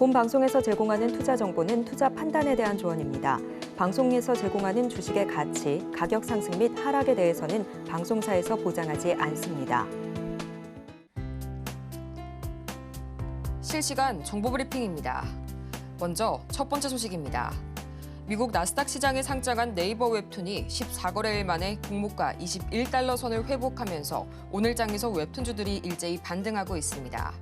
본 방송에서 제공하는 투자 정보는 투자 판단에 대한 조언입니다. 방송에서 제공하는 주식의 가치, 가격 상승 및 하락에 대해서는 방송사에서 보장하지 않습니다. 실시간 정보 브리핑입니다. 먼저 첫 번째 소식입니다. 미국 나스닥 시장에 상장한 네이버 웹툰이 14거래일 만에 공모가 $21 선을 회복하면서 오늘 장에서 웹툰주들이 일제히 반등하고 있습니다.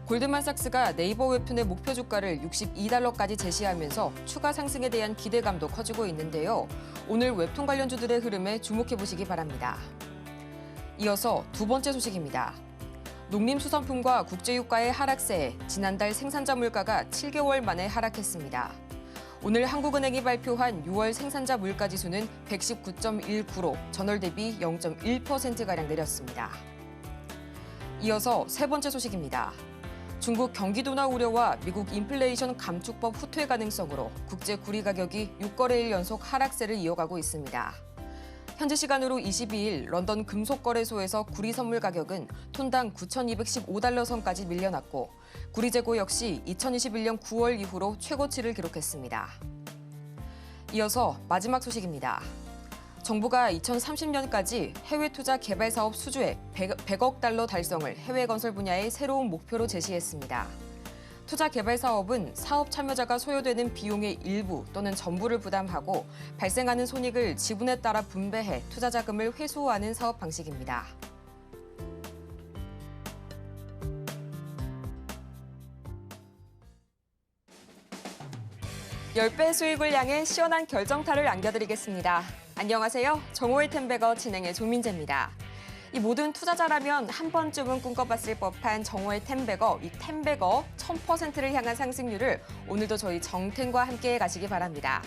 골드만삭스가 네이버 웹툰의 목표 주가를 $62까지 제시하면서 추가 상승에 대한 기대감도 커지고 있는데요. 오늘 웹툰 관련주들의 흐름에 주목해보시기 바랍니다. 이어서 두 번째 소식입니다. 농림수산품과 국제유가의 하락세에 지난달 생산자 물가가 7개월 만에 하락했습니다. 오늘 한국은행이 발표한 6월 생산자 물가지수는 119.19로 전월 대비 0.1%가량 내렸습니다. 이어서 세 번째 소식입니다. 중국 경기 둔화 우려와 미국 인플레이션 감축법 후퇴 가능성으로 국제 구리 가격이 6거래일 연속 하락세를 이어가고 있습니다. 현지 시간으로 22일 런던 금속거래소에서 구리 선물 가격은 톤당 $9,215 선까지 밀려났고 구리 재고 역시 2021년 9월 이후로 최고치를 기록했습니다. 이어서 마지막 소식입니다. 정부가 2030년까지 해외 투자 개발 사업 수주액 100억 달러 달성을 해외 건설 분야의 새로운 목표로 제시했습니다. 투자 개발 사업은 사업 참여자가 소요되는 비용의 일부 또는 전부를 부담하고 발생하는 손익을 지분에 따라 분배해 투자 자금을 회수하는 사업 방식입니다. (10배) 수익을 향해 시원한 결정타를 안겨드리겠습니다. 안녕하세요. 정호의 템베거 진행의 조민재입니다. 이 모든 투자자라면 한 번쯤은 꿈꿔봤을 법한 정호의 템베거, 이 템베거 1000%를 향한 상승률을 오늘도 저희 정템과 함께 가시기 바랍니다.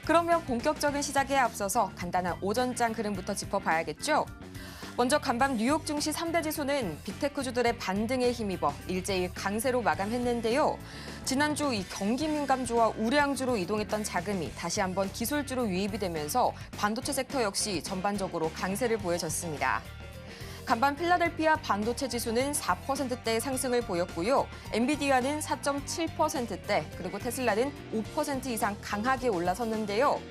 그러면 본격적인 시작에 앞서서 간단한 오전장 흐름부터 짚어봐야겠죠? 먼저 간밤 뉴욕 증시 3대 지수는 빅테크주들의 반등에 힘입어 일제히 강세로 마감했는데요. 지난주 이 경기 민감주와 우량주로 이동했던 자금이 다시 한번 기술주로 유입이 되면서 반도체 섹터 역시 전반적으로 강세를 보여줬습니다. 간밤 필라델피아 반도체 지수는 4%대 상승을 보였고요. 엔비디아는 4.7%대, 그리고 테슬라는 5% 이상 강하게 올라섰는데요.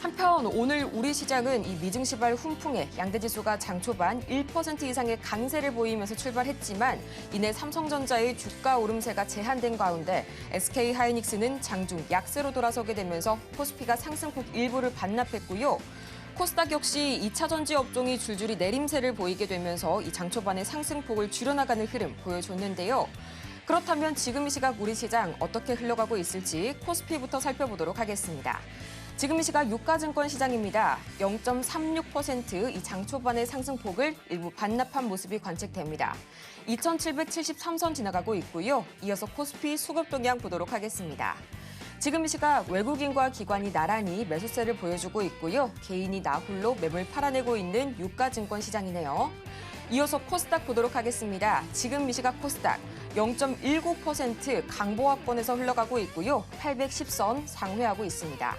한편 오늘 우리 시장은 이 미증시발 훈풍에 양대지수가 장 초반 1% 이상의 강세를 보이면서 출발했지만 이내 삼성전자의 주가 오름세가 제한된 가운데 SK하이닉스는 장중 약세로 돌아서게 되면서 코스피가 상승폭 일부를 반납했고요. 코스닥 역시 2차 전지 업종이 줄줄이 내림세를 보이게 되면서 이 장 초반의 상승폭을 줄여나가는 흐름 보여줬는데요. 그렇다면 지금 이 시각 우리 시장 어떻게 흘러가고 있을지 코스피부터 살펴보도록 하겠습니다. 지금 이 시각 유가증권 시장입니다. 0.36% 이 장 초반의 상승폭을 일부 반납한 모습이 관측됩니다. 2773선 지나가고 있고요. 이어서 코스피 수급 동향 보도록 하겠습니다. 지금 이 시각 외국인과 기관이 나란히 매수세를 보여주고 있고요. 개인이 나홀로 매물 팔아내고 있는 유가증권 시장이네요. 이어서 코스닥 보도록 하겠습니다. 지금 이 시각 코스닥 0.19% 강보합권에서 흘러가고 있고요. 810선 상회하고 있습니다.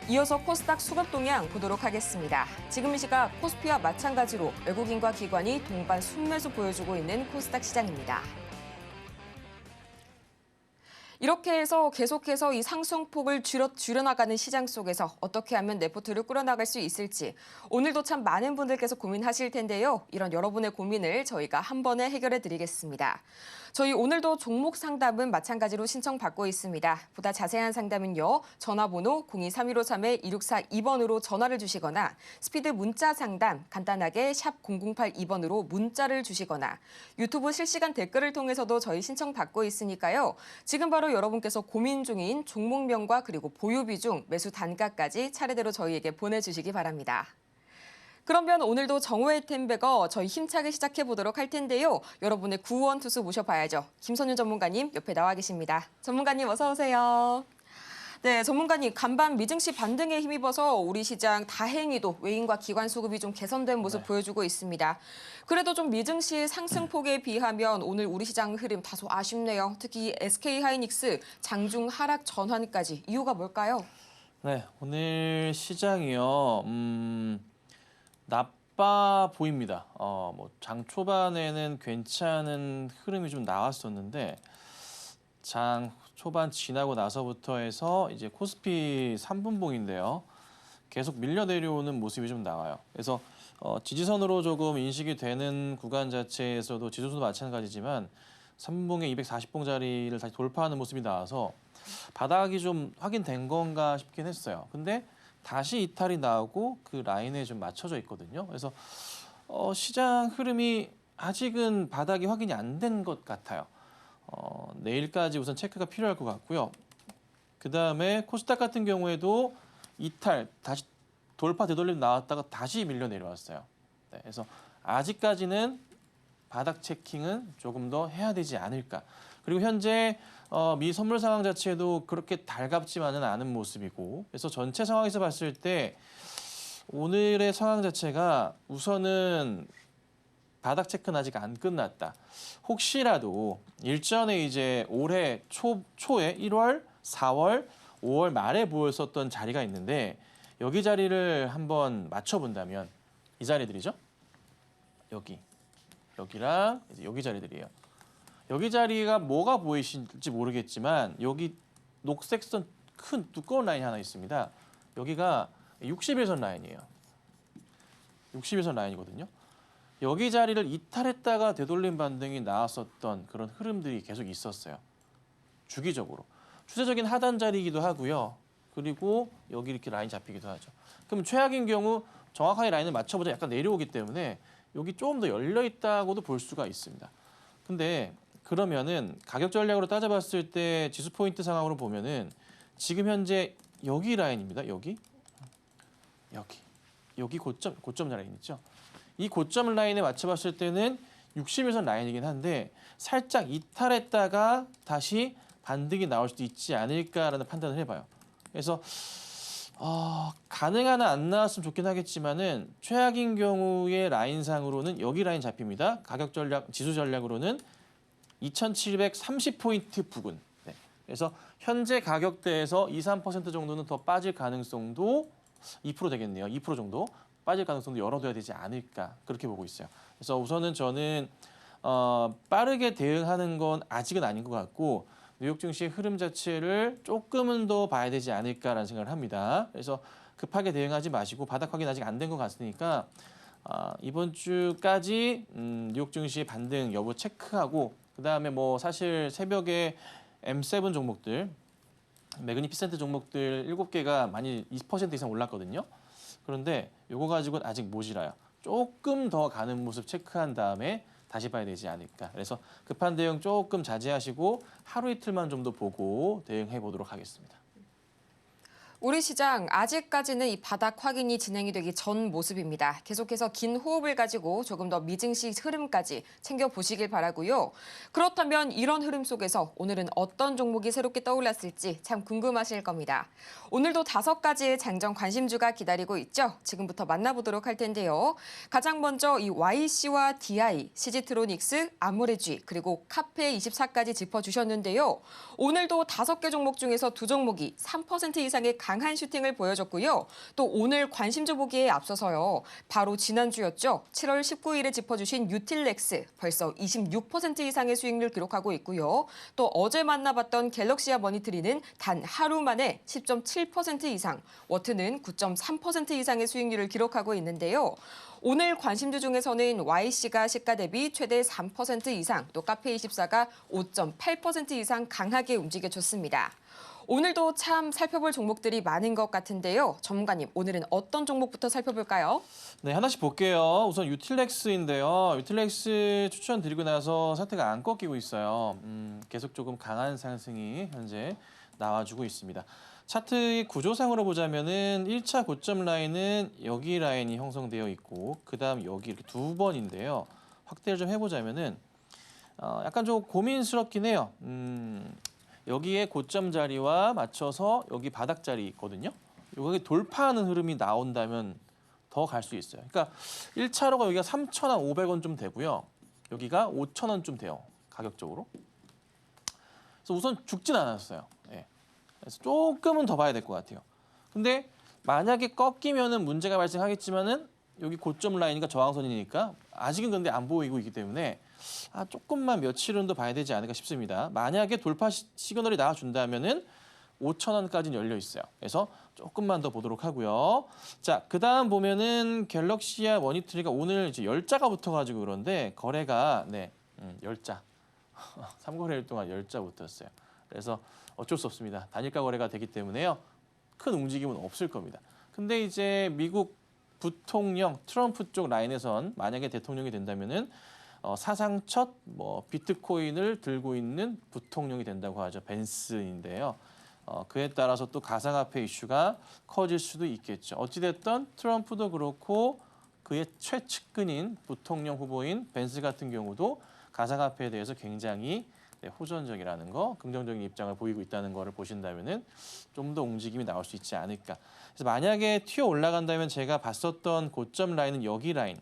이어서 코스닥 수급 동향 보도록 하겠습니다. 지금 이 시각 코스피와 마찬가지로 외국인과 기관이 동반 순매수 보여주고 있는 코스닥 시장입니다. 이렇게 해서 계속해서 이 상승폭을 줄여나가는 시장 속에서 어떻게 하면 레포트를 꾸려나갈 수 있을지 오늘도 참 많은 분들께서 고민하실 텐데요. 이런 여러분의 고민을 저희가 한 번에 해결해 드리겠습니다. 저희 오늘도 종목 상담은 마찬가지로 신청받고 있습니다. 보다 자세한 상담은요. 전화번호 023153-2642번으로 전화를 주시거나 스피드 문자 상담 간단하게 샵 0082번으로 문자를 주시거나 유튜브 실시간 댓글을 통해서도 저희 신청받고 있으니까요. 지금 바로 여러분께서 고민 중인 종목명과 그리고 보유 비중, 매수 단가까지 차례대로 저희에게 보내주시기 바랍니다. 그러면 오늘도 정호의 템베거 저희 힘차게 시작해 보도록 할 텐데요. 여러분의 구원 투수 모셔봐야죠. 김선윤 전문가님 옆에 나와 계십니다. 전문가님 어서 오세요. 네, 전문가님 간밤 미증시 반등에 힘입어서 우리 시장 다행히도 외인과 기관 수급이 좀 개선된 모습 보여주고 있습니다. 그래도 좀 미증시 상승폭에 비하면 오늘 우리 시장 흐름 다소 아쉽네요. 특히 SK하이닉스 장중 하락 전환까지 이유가 뭘까요? 네, 오늘 시장이요. 나빠 보입니다. 장 초반에는 괜찮은 흐름이 좀 나왔었는데 장 초반 지나고 나서부터 해서 이제 코스피 3분봉인데요. 계속 밀려 내려오는 모습이 좀 나와요. 그래서 지지선으로 조금 인식이 되는 구간 자체에서도 지수도 마찬가지지만 3분봉의 240봉 자리를 다시 돌파하는 모습이 나와서 바닥이 좀 확인된 건가 싶긴 했어요. 근데 다시 이탈이 나오고 그 라인에 좀 맞춰져 있거든요. 그래서 시장 흐름이 아직은 바닥이 확인이 안 된 것 같아요. 내일까지 우선 체크가 필요할 것 같고요. 그다음에 코스닥 같은 경우에도 이탈, 다시 돌파 되돌림 나왔다가 다시 밀려 내려왔어요. 네, 그래서 아직까지는 바닥 체킹은 조금 더 해야 되지 않을까. 그리고 현재 미 선물 상황 자체도 그렇게 달갑지만은 않은 모습이고, 그래서 전체 상황에서 봤을 때 오늘의 상황 자체가 우선은 바닥 체크는 아직 안 끝났다. 혹시라도 일전에 이제 올해 초에 1월, 4월, 5월 말에 보였었던 자리가 있는데 여기 자리를 한번 맞춰본다면 이 자리들이죠. 여기랑 이제 여기 자리들이에요. 여기 자리가 뭐가 보이실지 모르겠지만 여기 녹색선 큰 두꺼운 라인이 하나 있습니다. 여기가 60일선 라인이에요. 60일선 라인이거든요. 여기 자리를 이탈했다가 되돌림 반등이 나왔었던 그런 흐름들이 계속 있었어요. 주기적으로. 추세적인 하단 자리이기도 하고요. 그리고 여기 이렇게 라인 잡히기도 하죠. 그럼 최악인 경우 정확하게 라인을 맞춰보자 약간 내려오기 때문에 여기 조금 더 열려 있다고도 볼 수가 있습니다. 근데 그러면은 가격 전략으로 따져봤을 때 지수 포인트 상황으로 보면은 지금 현재 여기 라인입니다. 여기 고점 라인 있죠. 이 고점 라인에 맞춰봤을 때는 60일선 라인이긴 한데 살짝 이탈했다가 다시 반등이 나올 수도 있지 않을까라는 판단을 해봐요. 그래서 가능하나 안 나왔으면 좋긴 하겠지만은 최악인 경우의 라인상으로는 여기 라인 잡힙니다. 가격 전략, 지수 전략으로는 2,730포인트 부근. 네. 그래서 현재 가격대에서 2, 3% 정도는 더 빠질 가능성도 2% 되겠네요. 2% 정도 빠질 가능성도 열어둬야 되지 않을까 그렇게 보고 있어요. 그래서 우선은 저는 빠르게 대응하는 건 아직은 아닌 것 같고 뉴욕 증시의 흐름 자체를 조금은 더 봐야 되지 않을까라는 생각을 합니다. 그래서 급하게 대응하지 마시고 바닥 확인 아직 안 된 것 같으니까 이번 주까지 뉴욕 증시의 반등 여부 체크하고 그다음에 뭐 사실 새벽에 M7 종목들 매그니피센트 종목들 7개가 많이 20% 이상 올랐거든요. 그런데 이거 가지고는 아직 모자라요. 조금 더 가는 모습 체크한 다음에 다시 봐야 되지 않을까. 그래서 급한 대응 조금 자제하시고 하루 이틀만 좀 더 보고 대응해 보도록 하겠습니다. 우리 시장 아직까지는 이 바닥 확인이 진행이 되기 전 모습입니다. 계속해서 긴 호흡을 가지고 조금 더 미증시 흐름까지 챙겨보시길 바라고요. 그렇다면 이런 흐름 속에서 오늘은 어떤 종목이 새롭게 떠올랐을지 참 궁금하실 겁니다. 오늘도 5가지의 장정 관심주가 기다리고 있죠. 지금부터 만나보도록 할 텐데요. 가장 먼저 이 YC와 DI, CG트로닉스, 아모레G 그리고 카페24까지 짚어주셨는데요. 오늘도 5개 종목 중에서 2종목이 3% 이상의 강한 슈팅을 보여줬고요. 또 오늘 관심주 보기에 앞서서요. 바로 지난주였죠. 7월 19일에 짚어주신 유틸렉스 벌써 26% 이상의 수익률 기록하고 있고요. 또 어제 만나봤던 갤럭시와 머니트리는 단 하루 만에 10.7% 이상, 워트는 9.3% 이상의 수익률을 기록하고 있는데요. 오늘 관심주 중에서는 YC가 시가 대비 최대 3% 이상, 또 카페24가 5.8% 이상 강하게 움직여줬습니다. 오늘도 참 살펴볼 종목들이 많은 것 같은데요. 전문가님, 오늘은 어떤 종목부터 살펴볼까요? 네, 하나씩 볼게요. 우선 유틸렉스인데요. 유틸렉스 추천드리고 나서 사태가 안 꺾이고 있어요. 계속 조금 강한 상승이 현재 나와주고 있습니다. 차트의 구조상으로 보자면은 1차 고점 라인은 여기 라인이 형성되어 있고 그다음 여기 이렇게 2번인데요. 확대를 좀 해보자면은 약간 좀 고민스럽긴 해요. 여기에 고점 자리와 맞춰서 여기 바닥 자리 있거든요. 여기 돌파하는 흐름이 나온다면 더 갈 수 있어요. 그러니까 1차로가 여기가 3,500원 좀 되고요. 여기가 5,000원 좀 돼요. 가격적으로. 그래서 우선 죽진 않았어요. 예. 그래서 조금은 더 봐야 될 것 같아요. 근데 만약에 꺾이면은 문제가 발생하겠지만은 여기 고점 라인이니까 저항선이니까 아직은 근데 안 보이고 있기 때문에 조금만 며칠은 더 봐야 되지 않을까 싶습니다. 만약에 돌파 시그널이 나와준다면은 5,000원까지는 열려 있어요. 그래서 조금만 더 보도록 하고요. 자, 그다음 보면은 갤럭시와 머니트리가 오늘 이제 열자가 붙어가지고 그런데 거래가 10자. 3거래일 동안 10자 붙었어요. 그래서 어쩔 수 없습니다. 단일가 거래가 되기 때문에요. 큰 움직임은 없을 겁니다. 근데 이제 미국 부통령 트럼프 쪽 라인에선 만약에 대통령이 된다면은 사상 첫 비트코인을 들고 있는 부통령이 된다고 하죠. 벤슨인데요. 그에 따라서 또 가상화폐 이슈가 커질 수도 있겠죠. 어찌됐든 트럼프도 그렇고 그의 최측근인 부통령 후보인 벤스 같은 경우도 가상화폐에 대해서 굉장히 호전적이라는 거, 긍정적인 입장을 보이고 있다는 거를 보신다면은 좀 더 움직임이 나올 수 있지 않을까. 그래서 만약에 튀어 올라간다면 제가 봤었던 고점 라인은 여기 라인,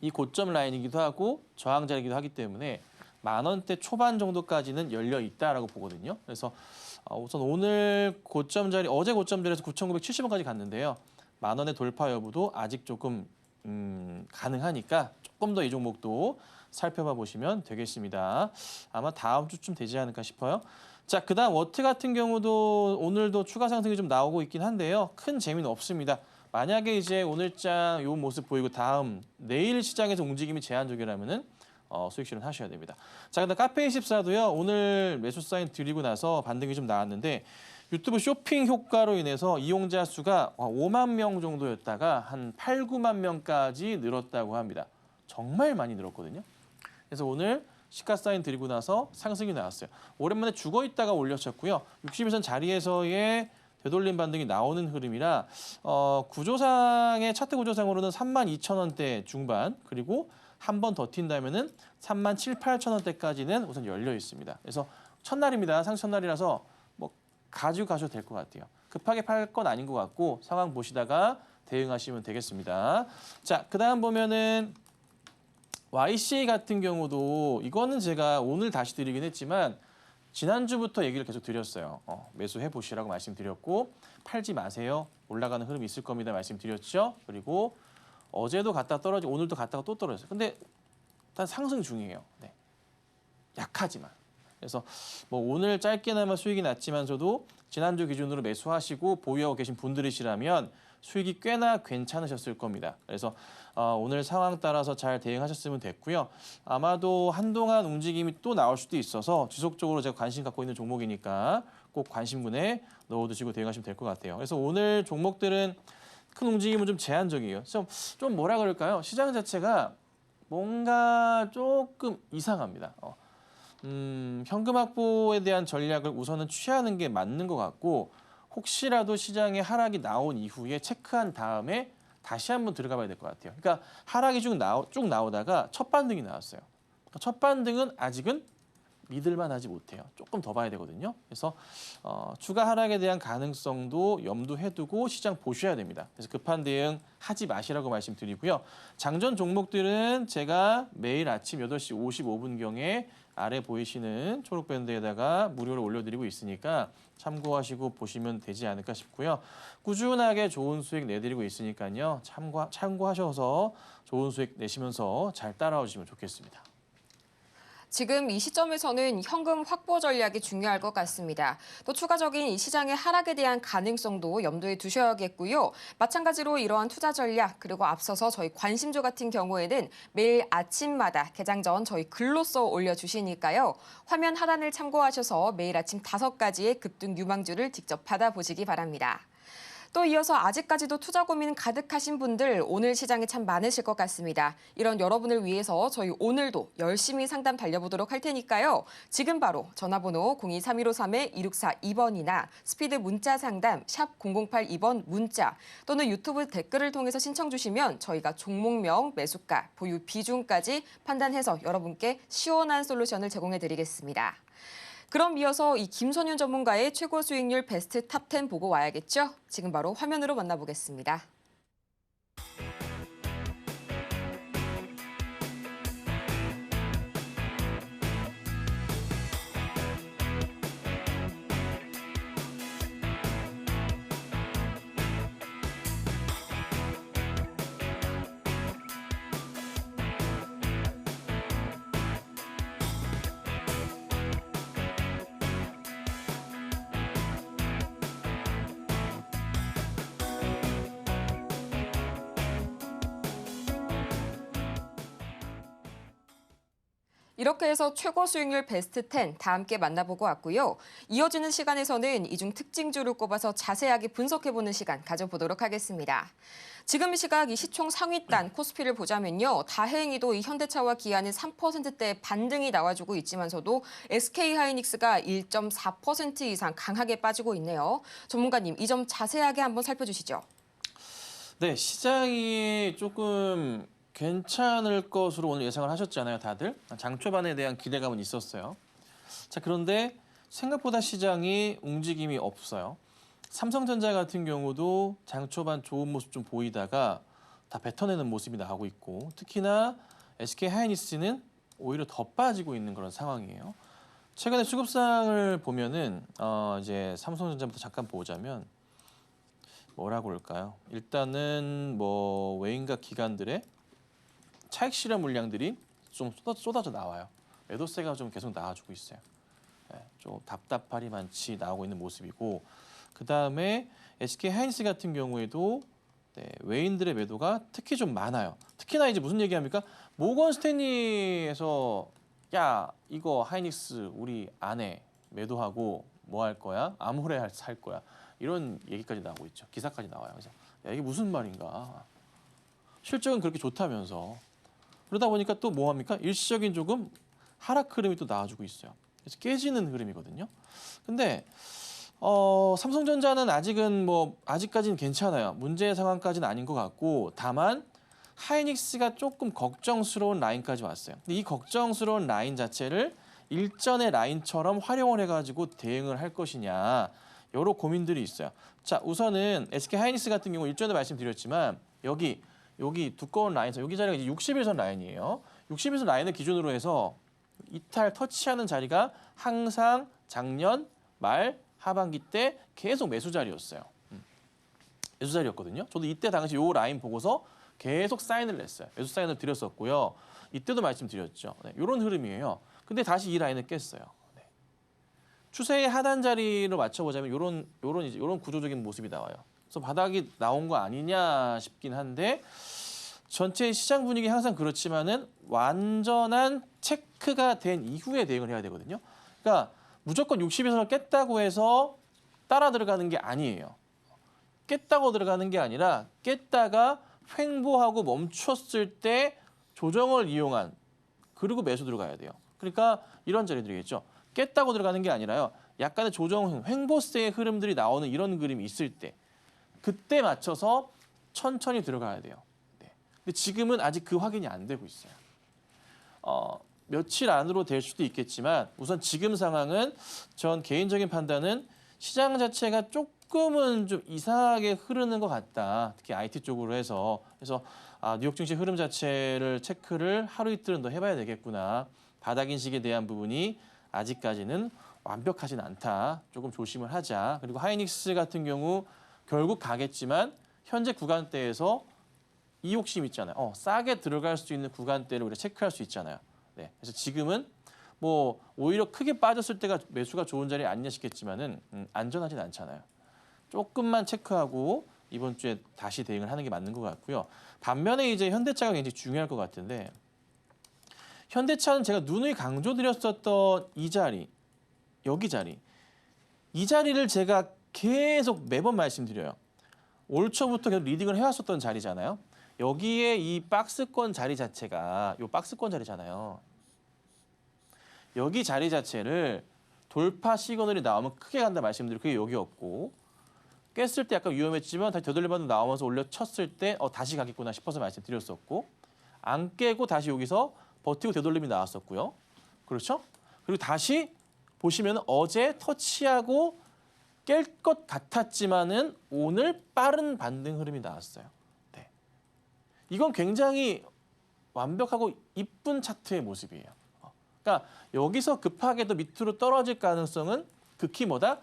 이 고점 라인이기도 하고 저항 자리이기도 하기 때문에 10,000원대 초반 정도까지는 열려 있다라고 보거든요. 그래서 우선 오늘 고점 자리, 어제 고점 자리에서 9,970원까지 갔는데요. 10,000원의 돌파 여부도 아직 조금 가능하니까 조금 더 이 종목도 살펴봐 보시면 되겠습니다. 아마 다음 주쯤 되지 않을까 싶어요. 자, 그다음 워트 같은 경우도 오늘도 추가 상승이 좀 나오고 있긴 한데요. 큰 재미는 없습니다. 만약에 이제 오늘장 이 모습 보이고 다음 내일 시장에서 움직임이 제한적이라면은 수익 실현하셔야 됩니다. 자, 그다음 카페24도요. 오늘 매수 사인 드리고 나서 반등이 좀 나왔는데 유튜브 쇼핑 효과로 인해서 이용자 수가 5만 명 정도였다가 한 8, 9만 명까지 늘었다고 합니다. 정말 많이 늘었거든요. 그래서 오늘 시가 사인 드리고 나서 상승이 나왔어요. 오랜만에 죽어 있다가 올려쳤고요. 60일선 자리에서의 되돌림 반등이 나오는 흐름이라 구조상의 차트 구조상으로는 32,000원대 중반 그리고 한 번 더 튄다면은 37,000, 8,000원대까지는 우선 열려 있습니다. 그래서 첫날입니다. 상승 첫날이라서 가지고 가셔도 될 것 같아요. 급하게 팔 건 아닌 것 같고 상황 보시다가 대응하시면 되겠습니다. 자, 그다음 보면은 YCA 같은 경우도 이거는 제가 오늘 다시 드리긴 했지만 지난주부터 얘기를 계속 드렸어요. 매수해 보시라고 말씀드렸고 팔지 마세요. 올라가는 흐름이 있을 겁니다. 말씀드렸죠. 그리고 어제도 갔다 떨어지고 오늘도 갔다가 또 떨어졌어요. 근데 일단 상승 중이에요. 네. 약하지만. 그래서 오늘 짧게나마 수익이 났지만서도 지난주 기준으로 매수하시고 보유하고 계신 분들이시라면 수익이 꽤나 괜찮으셨을 겁니다. 그래서 오늘 상황 따라서 잘 대응하셨으면 됐고요. 아마도 한동안 움직임이 또 나올 수도 있어서 지속적으로 제가 관심 갖고 있는 종목이니까 꼭 관심군에 넣어두시고 대응하시면 될 것 같아요. 그래서 오늘 종목들은 큰 움직임은 좀 제한적이에요. 좀 뭐라 그럴까요? 시장 자체가 뭔가 조금 이상합니다. 현금 확보에 대한 전략을 우선은 취하는 게 맞는 것 같고 혹시라도 시장에 하락이 나온 이후에 체크한 다음에 다시 한번 들어가 봐야 될 것 같아요. 그러니까 하락이 쭉 나오다가 첫 반등이 나왔어요. 첫 반등은 아직은 믿을만 하지 못해요. 조금 더 봐야 되거든요. 그래서 추가 하락에 대한 가능성도 염두해 두고 시장 보셔야 됩니다. 그래서 급한 대응 하지 마시라고 말씀드리고요. 장전 종목들은 제가 매일 아침 8시 55분경에 아래 보이시는 초록밴드에다가 무료로 올려드리고 있으니까 참고하시고 보시면 되지 않을까 싶고요. 꾸준하게 좋은 수익 내드리고 있으니까요. 참고하셔서 좋은 수익 내시면서 잘 따라와 주시면 좋겠습니다. 지금 이 시점에서는 현금 확보 전략이 중요할 것 같습니다. 또 추가적인 이 시장의 하락에 대한 가능성도 염두에 두셔야겠고요. 마찬가지로 이러한 투자 전략 그리고 앞서서 저희 관심주 같은 경우에는 매일 아침마다 개장 전 저희 글로써 올려주시니까요. 화면 하단을 참고하셔서 매일 아침 5가지의 급등 유망주를 직접 받아보시기 바랍니다. 또 이어서 아직까지도 투자 고민 가득하신 분들 오늘 시장에 참 많으실 것 같습니다. 이런 여러분을 위해서 저희 오늘도 열심히 상담 달려보도록 할 테니까요. 지금 바로 전화번호 023153-2642번이나 스피드 문자 상담 샵 0082번 문자 또는 유튜브 댓글을 통해서 신청 주시면 저희가 종목명, 매수가, 보유 비중까지 판단해서 여러분께 시원한 솔루션을 제공해 드리겠습니다. 그럼 이어서 이 김선윤 전문가의 최고 수익률 베스트 탑 10 보고 와야겠죠? 지금 바로 화면으로 만나보겠습니다. 이렇게 해서 최고 수익률 베스트 10 다 함께 만나보고 왔고요. 이어지는 시간에서는 이 중 특징주를 꼽아서 자세하게 분석해보는 시간 가져보도록 하겠습니다. 지금 이 시각 이 시총 상위단 코스피를 보자면요. 다행히도 이 현대차와 기아는 3%대 반등이 나와주고 있지만서도 SK하이닉스가 1.4% 이상 강하게 빠지고 있네요. 전문가님, 이 점 자세하게 한번 살펴주시죠. 네, 시장이 조금 괜찮을 것으로 오늘 예상을 하셨잖아요, 다들. 장 초반에 대한 기대감은 있었어요. 자, 그런데 생각보다 시장이 움직임이 없어요. 삼성전자 같은 경우도 장 초반 좋은 모습 좀 보이다가 다 뱉어내는 모습이 나오고 있고, 특히나 SK하이닉스는 오히려 더 빠지고 있는 그런 상황이에요. 최근에 수급상을 보면은 이제 삼성전자부터 잠깐 보자면 뭐라고 그럴까요? 일단은 뭐 외인과 기관들의 차익 실현 물량들이 좀 쏟아져 나와요. 매도세가 좀 계속 나와주고 있어요. 네, 좀 답답하리 많지 나오고 있는 모습이고, 그 다음에 SK하이닉스 같은 경우에도 네, 외인들의 매도가 특히 좀 많아요. 특히나 이제 무슨 얘기합니까? 모건 스탠리에서 야 이거 하이닉스 우리 안 해. 매도하고 뭐 할 거야? 아무래 살 거야. 이런 얘기까지 나오고 있죠. 기사까지 나와요. 그래서 야 이게 무슨 말인가? 실적은 그렇게 좋다면서. 그러다 보니까 또 뭐 합니까? 일시적인 조금 하락 흐름이 또 나와주고 있어요. 그래서 깨지는 흐름이거든요. 근데 삼성전자는 아직까지는 괜찮아요. 문제의 상황까지는 아닌 것 같고, 다만 하이닉스가 조금 걱정스러운 라인까지 왔어요. 근데 이 걱정스러운 라인 자체를 일전의 라인처럼 활용을 해가지고 대응을 할 것이냐, 여러 고민들이 있어요. 자, 우선은 SK 하이닉스 같은 경우 일전에 말씀드렸지만 여기 두꺼운 라인에서 여기 자리가 이제 61선 라인이에요. 61선 라인을 기준으로 해서 이탈 터치하는 자리가 항상 작년 말 하반기 때 계속 매수 자리였어요. 매수 자리였거든요. 저도 이때 당시 요 라인 보고서 계속 사인을 냈어요. 매수 사인을 드렸었고요. 이때도 말씀드렸죠. 네, 이런 흐름이에요. 근데 다시 이 라인을 깼어요. 네. 추세의 하단 자리로 맞춰보자면 이런 구조적인 모습이 나와요. 그래서 바닥이 나온 거 아니냐 싶긴 한데, 전체 시장 분위기 항상 그렇지만은 완전한 체크가 된 이후에 대응을 해야 되거든요. 그러니까 무조건 60에서 깼다고 해서 따라 들어가는 게 아니에요. 깼다고 들어가는 게 아니라 깼다가 횡보하고 멈췄을 때 조정을 이용한, 그리고 매수 들어가야 돼요. 그러니까 이런 자리들이겠죠. 깼다고 들어가는 게 아니라요. 약간의 조정, 횡보세의 흐름들이 나오는 이런 그림이 있을 때, 그때 맞춰서 천천히 들어가야 돼요. 네. 근데 지금은 아직 그 확인이 안 되고 있어요. 며칠 안으로 될 수도 있겠지만 우선 지금 상황은 전 개인적인 판단은 시장 자체가 조금은 좀 이상하게 흐르는 것 같다. 특히 IT 쪽으로 해서. 그래서 뉴욕 증시 흐름 자체를 체크를 하루 이틀은 더 해봐야 되겠구나. 바닥 인식에 대한 부분이 아직까지는 완벽하진 않다. 조금 조심을 하자. 그리고 하이닉스 같은 경우 결국 가겠지만 현재 구간대에서 이 욕심 있잖아요. 싸게 들어갈 수 있는 구간대를 우리가 체크할 수 있잖아요. 네, 그래서 지금은 뭐 오히려 크게 빠졌을 때가 매수가 좋은 자리 아니냐 싶겠지만은 안전하진 않잖아요. 조금만 체크하고 이번 주에 다시 대응을 하는 게 맞는 것 같고요. 반면에 이제 현대차가 굉장히 중요할 것 같은데, 현대차는 제가 누누이 강조드렸었던 이 자리, 여기 자리, 이 자리를 제가 계속 매번 말씀드려요. 올 초부터 계속 리딩을 해왔었던 자리잖아요. 여기에 이 박스권 자리 자체가 이 박스권 자리잖아요. 여기 자리 자체를 돌파 시그널이 나오면 크게 간다 말씀드리고, 그게 여기였고, 깼을 때 약간 위험했지만 다시 되돌림받아 나오면서 올려쳤을 때 다시 가겠구나 싶어서 말씀드렸었고, 안 깨고 다시 여기서 버티고 되돌림이 나왔었고요. 그렇죠? 그리고 다시 보시면 어제 터치하고 깰 것 같았지만은 오늘 빠른 반등 흐름이 나왔어요. 네. 이건 굉장히 완벽하고 이쁜 차트의 모습이에요. 그러니까 여기서 급하게 더 밑으로 떨어질 가능성은 극히 뭐다?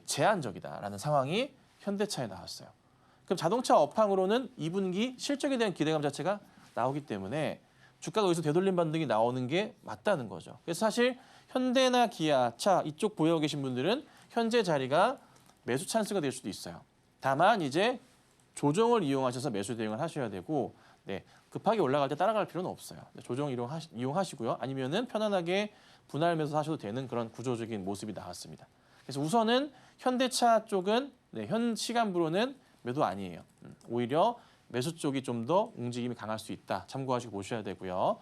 제한적이다라는 상황이 현대차에 나왔어요. 그럼 자동차 업황으로는 2분기 실적에 대한 기대감 자체가 나오기 때문에 주가가 여기서 되돌림 반등이 나오는 게 맞다는 거죠. 그래서 사실 현대나 기아, 차 이쪽 보유하고 계신 분들은 현재 자리가 매수 찬스가 될 수도 있어요. 다만 이제 조정을 이용하셔서 매수 대응을 하셔야 되고, 네, 급하게 올라갈 때 따라갈 필요는 없어요. 조정 이용하시고요. 아니면은 편안하게 분할 매수 하셔도 되는 그런 구조적인 모습이 나왔습니다. 그래서 우선은 현대차 쪽은 네, 현 시간부로는 매도 아니에요. 오히려 매수 쪽이 좀 더 움직임이 강할 수 있다. 참고하시고 보셔야 되고요.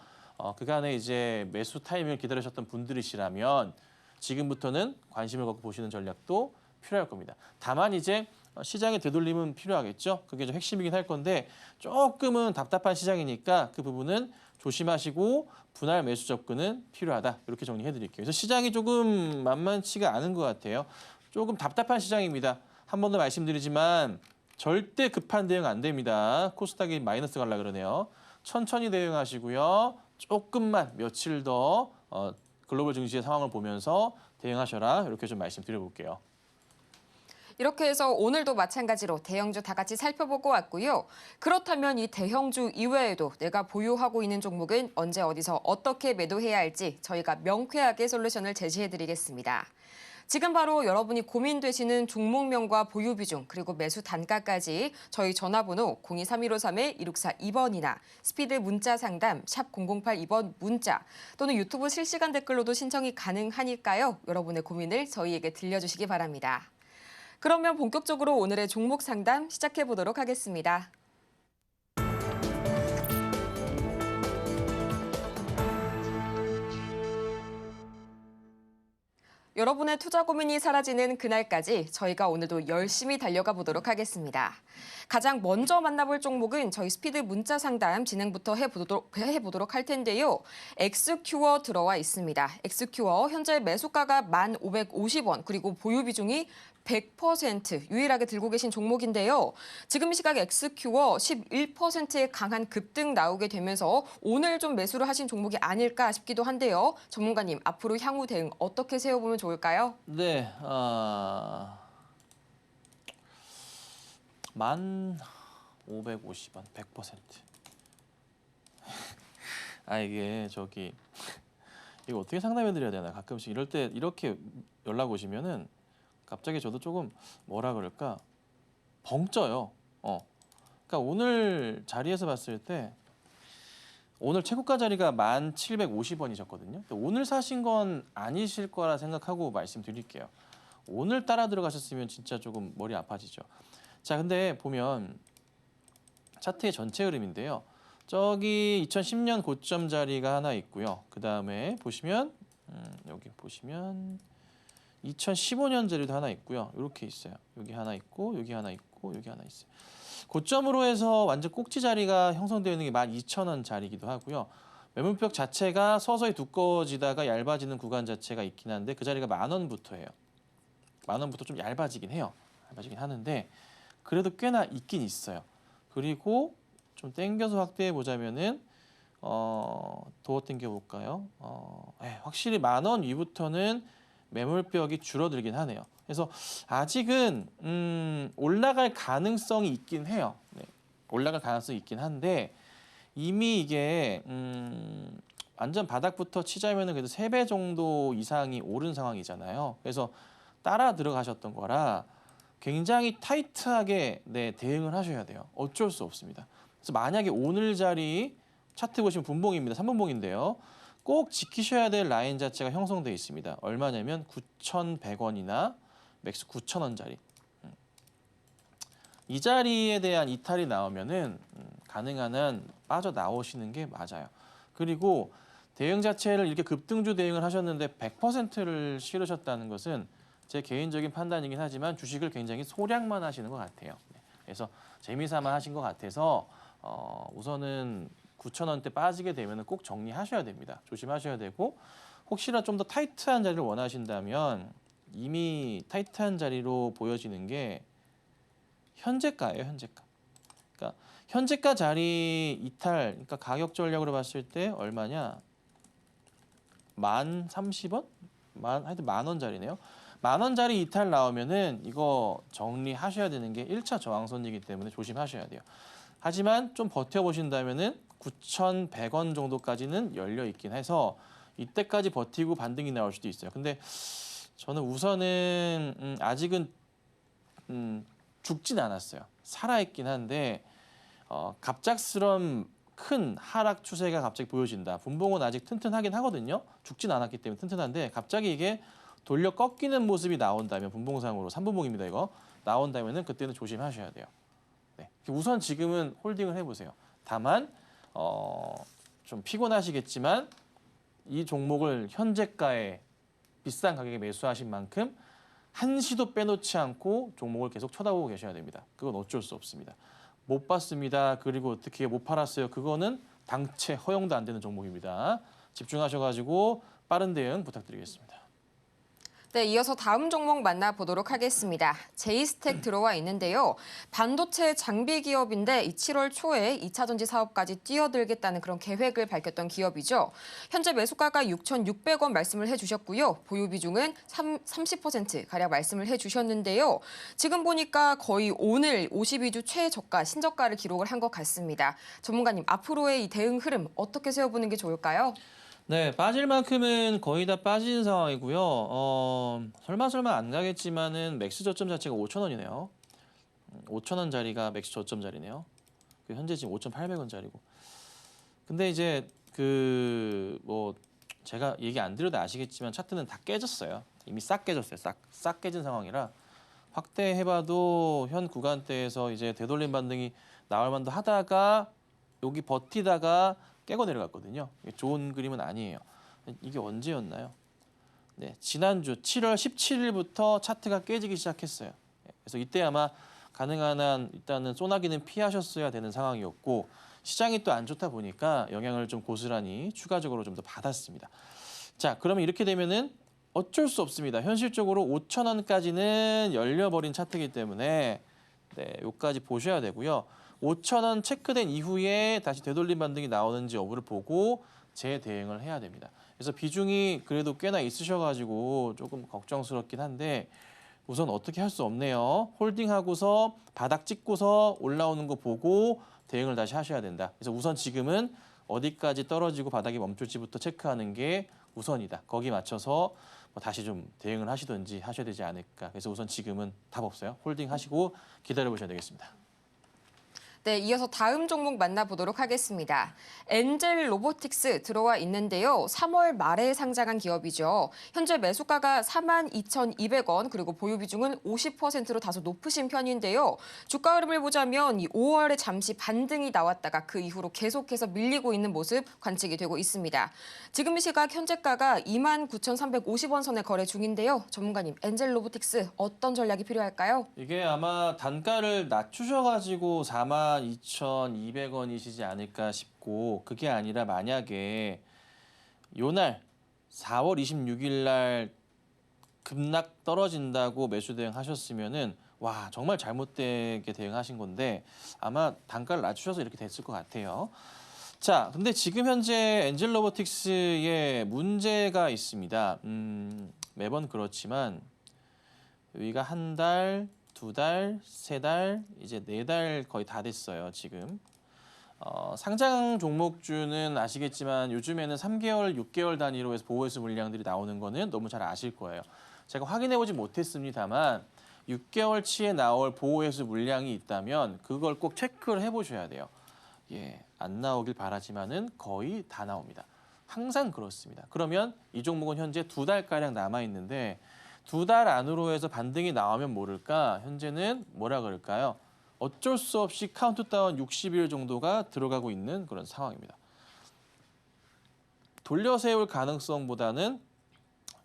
그간에 이제 매수 타이밍을 기다리셨던 분들이시라면 지금부터는 관심을 갖고 보시는 전략도 필요할 겁니다. 다만 이제 시장의 되돌림은 필요하겠죠. 그게 좀 핵심이긴 할 건데 조금은 답답한 시장이니까 그 부분은 조심하시고 분할 매수 접근은 필요하다. 이렇게 정리해 드릴게요. 그래서 시장이 조금 만만치가 않은 것 같아요. 조금 답답한 시장입니다. 한 번 더 말씀드리지만 절대 급한 대응 안 됩니다. 코스닥이 마이너스 갈라 그러네요. 천천히 대응하시고요. 조금만 며칠 더 글로벌 증시의 상황을 보면서 대응하셔라. 이렇게 좀 말씀드려볼게요. 이렇게 해서 오늘도 마찬가지로 대형주 다 같이 살펴보고 왔고요. 그렇다면 이 대형주 이외에도 내가 보유하고 있는 종목은 언제 어디서 어떻게 매도해야 할지 저희가 명쾌하게 솔루션을 제시해드리겠습니다. 지금 바로 여러분이 고민되시는 종목명과 보유 비중 그리고 매수 단가까지 저희 전화번호 023153-1642번이나 스피드 문자 상담 샵 0082번 문자 또는 유튜브 실시간 댓글로도 신청이 가능하니까요. 여러분의 고민을 저희에게 들려주시기 바랍니다. 그러면 본격적으로 오늘의 종목 상담 시작해 보도록 하겠습니다. 여러분의 투자 고민이 사라지는 그날까지 저희가 오늘도 열심히 달려가 보도록 하겠습니다. 가장 먼저 만나볼 종목은 저희 스피드 문자 상담 진행부터 해보도록 할 텐데요. 엑스큐어 들어와 있습니다. 엑스큐어 현재 매수가가 1,550원 그리고 보유 비중이 100% 유일하게 들고 계신 종목인데요. 지금 시각 엑스큐어 11%의 강한 급등 나오게 되면서 오늘 좀 매수를 하신 종목이 아닐까 싶기도 한데요. 전문가님, 앞으로 향후 대응 어떻게 세워보면 좋을까요? 네, 1,550원, 100%. 이게 이거 어떻게 상담해드려야 되나? 가끔씩 이럴 때 이렇게 연락 오시면은 갑자기 저도 조금 뭐라 그럴까 벙쪄요. 그러니까 오늘 자리에서 봤을 때 오늘 최고가 자리가 1,750원이셨거든요. 오늘 사신 건 아니실 거라 생각하고 말씀드릴게요. 오늘 따라 들어가셨으면 진짜 조금 머리 아파지죠. 자, 근데 보면 차트의 전체 흐름인데요. 저기 2010년 고점 자리가 하나 있고요. 그 다음에 보시면 여기 보시면 2015년 자리도 하나 있고요. 이렇게 있어요. 여기 하나 있고 여기 하나 있고 여기 하나 있어요. 고점으로 해서 완전 꼭지 자리가 형성되어 있는 게 12,000원 자리이기도 하고요. 매물벽 자체가 서서히 두꺼워지다가 얇아지는 구간 자체가 있긴 한데 그 자리가 10,000원부터예요. 10,000원부터 좀 얇아지긴 해요. 얇아지긴 하는데 그래도 꽤나 있긴 있어요. 그리고 좀 땡겨서 확대해 보자면은 더 땡겨 볼까요? 확실히 10,000원 위부터는 매물벽이 줄어들긴 하네요. 그래서 아직은 올라갈 가능성이 있긴 해요. 네, 올라갈 가능성이 있긴 한데 이미 이게 완전 바닥부터 치자면은 그래도 3배 정도 이상이 오른 상황이잖아요. 그래서 따라 들어가셨던 거라 굉장히 타이트하게 대응을 하셔야 돼요. 어쩔 수 없습니다. 그래서 만약에 오늘 자리 차트 보시면 분봉입니다. 3분봉인데요. 꼭 지키셔야 될 라인 자체가 형성되어 있습니다. 얼마냐면 9,100원이나 맥스 9,000원짜리. 이 자리에 대한 이탈이 나오면은 가능한 한 빠져나오시는 게 맞아요. 그리고 대응 자체를 이렇게 급등주 대응을 하셨는데 100%를 실으셨다는 것은 제 개인적인 판단이긴 하지만 주식을 굉장히 소량만 하시는 것 같아요. 그래서 재미삼아 하신 것 같아서 우선은 9,000원대 빠지게 되면 꼭 정리하셔야 됩니다. 조심하셔야 되고 혹시나 좀 더 타이트한 자리를 원하신다면 이미 타이트한 자리로 보여지는 게 현재가예요. 현재가. 그러니까 현재가 자리 이탈, 그러니까 가격 전략으로 봤을 때 얼마냐? 1,030원? 하여튼 10,000원짜리네요. 10,000원짜리 이탈 나오면은 이거 정리하셔야 되는 게 1차 저항선이기 때문에 조심하셔야 돼요. 하지만 좀 버텨보신다면은 9,100원 정도까지는 열려 있긴 해서 이때까지 버티고 반등이 나올 수도 있어요. 근데 저는 우선은 아직은 죽진 않았어요. 살아있긴 한데 갑작스런 큰 하락 추세가 갑자기 보여진다. 분봉은 아직 튼튼하긴 하거든요. 죽진 않았기 때문에 튼튼한데 갑자기 이게 돌려 꺾이는 모습이 나온다면 분봉상으로 3분봉입니다. 이거 나온다면은 그때는 조심하셔야 돼요. 네. 우선 지금은 홀딩을 해보세요. 다만 좀 피곤하시겠지만 이 종목을 현재가에 비싼 가격에 매수하신 만큼 한시도 빼놓지 않고 종목을 계속 쳐다보고 계셔야 됩니다. 그건 어쩔 수 없습니다. 못 봤습니다. 그리고 어떻게 못 팔았어요. 그거는 당체 허용도 안 되는 종목입니다. 집중하셔가지고 빠른 대응 부탁드리겠습니다. 네, 이어서 다음 종목 만나보도록 하겠습니다. 제이스텍 들어와 있는데요. 반도체 장비 기업인데 이 7월 초에 2차 전지 사업까지 뛰어들겠다는 그런 계획을 밝혔던 기업이죠. 현재 매수가가 6,600원 말씀을 해주셨고요. 보유 비중은 30%가량 말씀을 해주셨는데요. 지금 보니까 거의 오늘 52주 최저가, 신저가를 기록을 한 것 같습니다. 전문가님, 앞으로의 이 대응 흐름 어떻게 세워보는 게 좋을까요? 네, 빠질 만큼은 거의 다 빠진 상황이고요. 설마 안 가겠지만은 맥스 저점 자체가 5,000원이네요. 5,000원짜리가 맥스 저점 자리네요. 현재 지금 5,800원짜리고. 근데 이제 제가 얘기 안 드려도 아시겠지만 차트는 다 깨졌어요. 이미 싹 깨졌어요. 싹 깨진 상황이라 확대해봐도 현 구간대에서 이제 되돌림 반등이 나올 만도 하다가 여기 버티다가 깨고 내려갔거든요. 이게 좋은 그림은 아니에요. 이게 언제였나요? 네, 지난주 7월 17일부터 차트가 깨지기 시작했어요. 그래서 이때 아마 가능한 한 일단은 소나기는 피하셨어야 되는 상황이었고 시장이 또 안 좋다 보니까 영향을 좀 고스란히 추가적으로 좀 더 받았습니다. 자, 그러면 이렇게 되면은 어쩔 수 없습니다. 현실적으로 5,000원까지는 열려버린 차트이기 때문에 네, 요까지 보셔야 되고요. 5,000원 체크된 이후에 다시 되돌림 반등이 나오는지 여부를 보고 재대응을 해야 됩니다. 그래서 비중이 그래도 꽤나 있으셔가지고 조금 걱정스럽긴 한데 우선 어떻게 할 수 없네요. 홀딩하고서 바닥 찍고서 올라오는 거 보고 대응을 다시 하셔야 된다. 그래서 우선 지금은 어디까지 떨어지고 바닥이 멈출지부터 체크하는 게 우선이다. 거기 맞춰서 다시 좀 대응을 하시든지 하셔야 되지 않을까. 그래서 우선 지금은 답 없어요. 홀딩하시고 기다려보셔야 되겠습니다. 네, 이어서 다음 종목 만나보도록 하겠습니다. 엔젤 로보틱스 들어와 있는데요. 3월 말에 상장한 기업이죠. 현재 매수가가 42,200원, 그리고 보유 비중은 50%로 다소 높으신 편인데요. 주가 흐름을 보자면 이 5월에 잠시 반등이 나왔다가 그 이후로 계속해서 밀리고 있는 모습 관측이 되고 있습니다. 지금 이 시각 현재가가 29,350원 선에 거래 중인데요. 전문가님, 엔젤 로보틱스 어떤 전략이 필요할까요? 이게 아마 단가를 낮추셔가지고 42,200원이시지 않을까 싶고 그게 아니라 만약에 요날 4월 26일 날 급락 떨어진다고 매수 대응하셨으면은 와 정말 잘못되게 대응하신 건데 아마 단가를 낮추셔서 이렇게 됐을 것 같아요. 자, 근데 지금 현재 엔젤 로보틱스에 문제가 있습니다. 매번 그렇지만 여기가 한 달, 2달, 3달, 이제 4달 거의 다 됐어요, 지금. 상장 종목주는 아시겠지만 요즘에는 3개월, 6개월 단위로 해서 보호회수 물량들이 나오는 거는 너무 잘 아실 거예요. 제가 확인해보지 못했습니다만 6개월치에 나올 보호회수 물량이 있다면 그걸 꼭 체크를 해보셔야 돼요. 예, 안 나오길 바라지만은 거의 다 나옵니다. 항상 그렇습니다. 그러면 이 종목은 현재 2달가량 남아있는데 2달 안으로 해서 반등이 나오면 모를까 현재는 뭐라 그럴까요? 어쩔 수 없이 카운트다운 60일 정도가 들어가고 있는 그런 상황입니다. 돌려세울 가능성보다는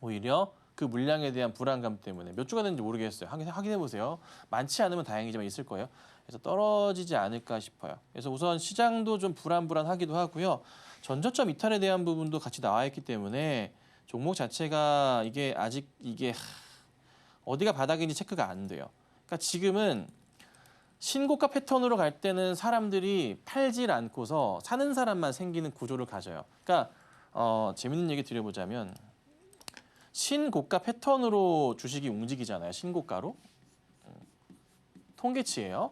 오히려 그 물량에 대한 불안감 때문에 몇 주가 됐는지 모르겠어요. 확인해 보세요. 많지 않으면 다행이지만 있을 거예요. 그래서 떨어지지 않을까 싶어요. 그래서 우선 시장도 좀 불안하기도 하고요. 전저점 이탈에 대한 부분도 같이 나와 있기 때문에 종목 자체가 이게 아직 어디가 바닥인지 체크가 안 돼요. 그러니까 지금은 신고가 패턴으로 갈 때는 사람들이 팔질 않고서 사는 사람만 생기는 구조를 가져요. 그러니까 재밌는 얘기 드려보자면 신고가 패턴으로 주식이 움직이잖아요. 신고가로. 통계치예요.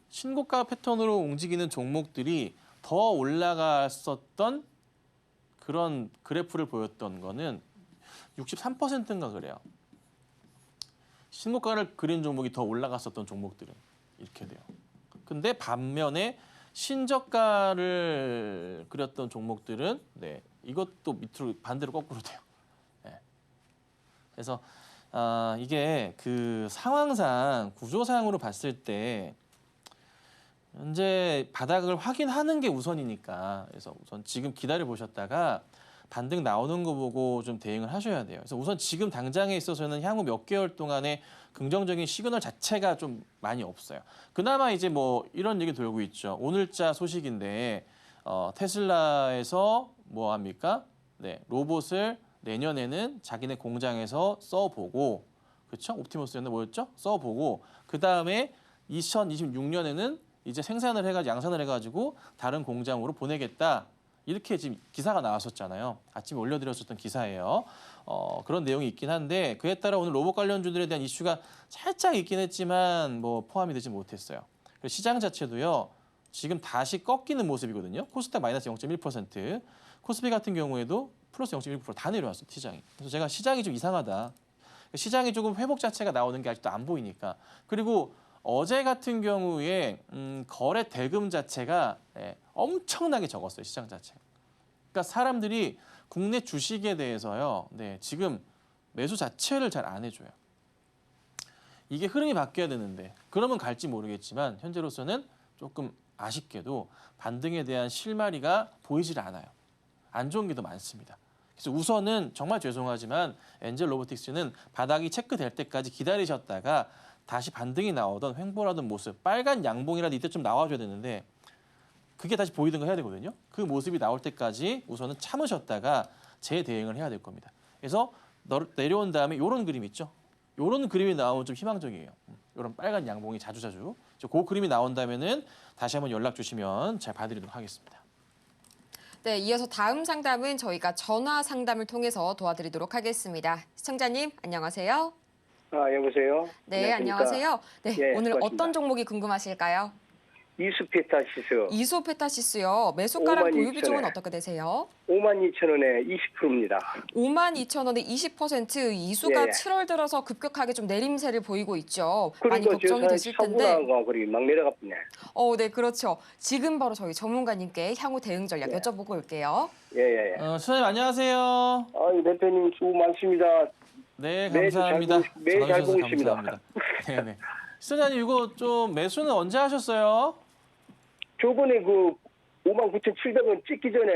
신고가 패턴으로 움직이는 종목들이 더 올라갔었던 그런 그래프를 보였던 거는 63%인가 그래요. 신고가를 그린 종목이 더 올라갔었던 종목들은 이렇게 돼요. 근데 반면에 신저가를 그렸던 종목들은 네, 이것도 밑으로 반대로 거꾸로 돼요. 네. 그래서 이게 그 상황상 구조상으로 봤을 때 현재 바닥을 확인하는 게 우선이니까 그래서 우선 지금 기다려 보셨다가 반등 나오는 거 보고 좀 대응을 하셔야 돼요. 그래서 우선 지금 당장에 있어서는 향후 몇 개월 동안에 긍정적인 시그널 자체가 좀 많이 없어요. 그나마 이제 뭐 이런 얘기 돌고 있죠. 오늘자 소식인데 테슬라에서 뭐 합니까? 네, 로봇을 내년에는 자기네 공장에서 써보고, 그렇죠? 옵티머스였나 뭐였죠? 써보고 그 다음에 2026년에는 이제 생산을 해가지고 양산을 해가지고 다른 공장으로 보내겠다. 이렇게 지금 기사가 나왔었잖아요. 아침에 올려드렸었던 기사예요. 그런 내용이 있긴 한데 그에 따라 오늘 로봇 관련주들에 대한 이슈가 살짝 있긴 했지만 뭐 포함이 되지 못했어요. 그리고 시장 자체도요. 지금 다시 꺾이는 모습이거든요. 코스닥 마이너스 0.1%, 코스피 같은 경우에도 플러스 0.1%다 내려왔어요. 시장이. 그래서 제가 시장이 좀 이상하다. 시장이 조금 회복 자체가 나오는 게 아직도 안 보이니까. 그리고 어제 같은 경우에 거래 대금 자체가 엄청나게 적었어요. 시장 자체가. 그러니까 사람들이 국내 주식에 대해서요. 네, 지금 매수 자체를 잘 안 해줘요. 이게 흐름이 바뀌어야 되는데 그러면 갈지 모르겠지만 현재로서는 조금 아쉽게도 반등에 대한 실마리가 보이질 않아요. 안 좋은 게 더 많습니다. 그래서 우선은 정말 죄송하지만 엔젤 로보틱스는 바닥이 체크될 때까지 기다리셨다가 다시 반등이 나오던 횡보라던 모습, 빨간 양봉이라도 이때 좀 나와줘야 되는데 그게 다시 보이든가 해야 되거든요. 그 모습이 나올 때까지 우선은 참으셨다가 재대응을 해야 될 겁니다. 그래서 내려온 다음에 이런 그림 있죠. 이런 그림이 나오면 좀 희망적이에요. 이런 빨간 양봉이 자주자주. 그 그림이 나온다면은 다시 한번 연락 주시면 잘 봐드리도록 하겠습니다. 네, 이어서 다음 상담은 저희가 전화 상담을 통해서 도와드리도록 하겠습니다. 시청자님, 안녕하세요. 여보세요? 네, 안녕하세요. 네, 예, 오늘 수고하십니다. 어떤 종목이 궁금하실까요? 이수페타시스 이소페타시스요. 매수가랑 52,000 보유 비중은 에. 어떻게 되세요? 52,000원에 20%입니다. 52,000원에 20%, 이수가 예. 7월 들어서 급격하게 좀 내림세를 보이고 있죠. 많이 그리고 걱정이 되실 텐데. 사고나가 그리 막 내려갔네. 네, 그렇죠. 지금 바로 저희 전문가님께 향후 대응 전략 예. 여쭤보고 올게요. 예예예. 수사님 안녕하세요. 대표님 수고 많습니다. 네, 매주 감사합니다. 매일 잘 전화 주셔서 보고 있습니다. 감사합니다. 네네. 시청자님 이거 좀 매수는 언제 하셨어요? 저번에 그 59,700원 찍기 전에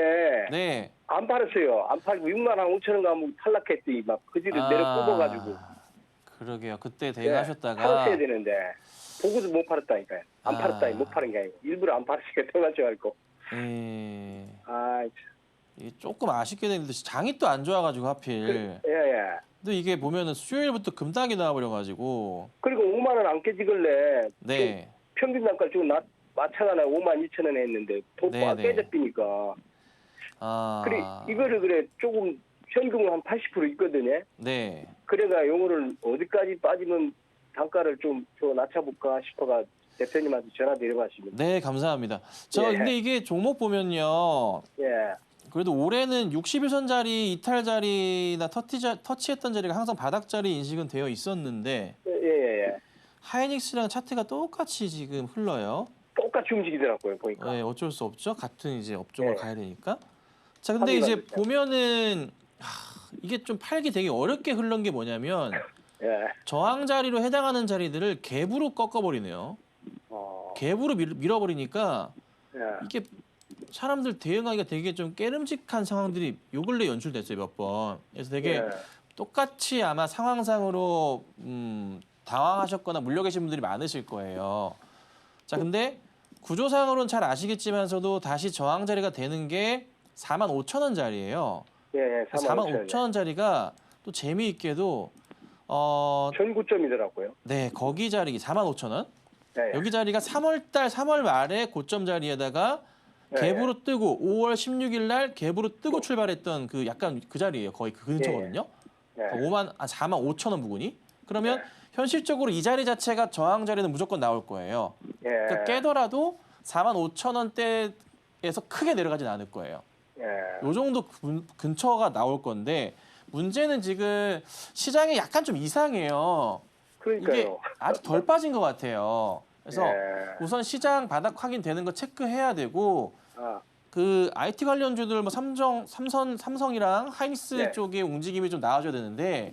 네. 안 팔았어요. 안 팔고 65,000원 가면 탈락했더니 막 그 뒤로 내려 뽑아가지고 그러게요. 그때 예, 대응하셨다가 팔았어야 되는데 보고도 못 팔았다니까요. 안 아. 팔았다니 못 파는 게 아니고 일부러 안 팔았으니까 떠가지고 예, 아 이게 조금 아쉽게 됐는데 장이 또 안 좋아가지고 하필. 예예. 근데 이게 보면은 수요일부터 급락이 나와버려가지고. 그리고 5만 원 안 깨지길래 네. 평균 단가 좀 마차가 52,000원에 했는데 돈 네, 꽉 네. 깨졌으니까 그래 이거를 그래 조금 현금은 한 80% 있거든요. 네. 그래가 요거를 어디까지 빠지면 단가를 좀 더 낮춰볼까 싶어가 대표님한테 전화 드려봤습니다. 네, 감사합니다. 예. 근데 이게 종목 보면요. 예. 그래도 올해는 61선 자리, 이탈 자리나 터치했던 자리가 항상 바닥 자리 인식은 되어 있었는데 예예예. 하이닉스랑 차트가 똑같이 지금 흘러요. 똑같이 움직이더라고요 보니까. 네, 어쩔 수 없죠. 같은 이제 업종을 예. 가야 되니까. 자, 근데 합의가 이제 됐죠. 보면은 이게 좀 팔기 되게 어렵게 흐른 게 뭐냐면 예. 저항 자리로 해당하는 자리들을 갭으로 꺾어버리네요. 갭으로 밀어버리니까 예. 이게 사람들 대응하기가 되게 좀 깨름직한 상황들이 요 근래 연출됐어요, 몇 번. 그래서 되게 예. 똑같이 아마 상황상으로 당황하셨거나 물려 계신 분들이 많으실 거예요. 자, 근데 구조상으로는 잘 아시겠지만서도 다시 저항 자리가 되는 게 45,000원 자리예요. 예. 45,000원 자리가 또 재미있게도 전구점이더라고요. 네, 거기 자리 45,000원. 예. 여기 자리가 3월 말에 고점 자리에다가 예. 갭으로 뜨고 5월 16일 날 갭으로 뜨고 출발했던 그 약간 그 자리예요. 거의 그 근처거든요. 예. 45,000원 부근이. 그러면 현실적으로 이 자리 자체가 저항 자리는 무조건 나올 거예요. 예. 그러니까 깨더라도 45,000원대에서 크게 내려가진 않을 거예요. 예. 요 정도 근처가 나올 건데 문제는 지금 시장이 약간 좀 이상해요. 이게 그러니까요. 아직 덜 빠진 것 같아요. 그래서 예. 우선 시장 바닥 확인되는 거 체크해야 되고 아, 그 IT 관련주들 뭐 삼성이랑 하이닉스 네. 쪽의 움직임이 좀 나와줘야 되는데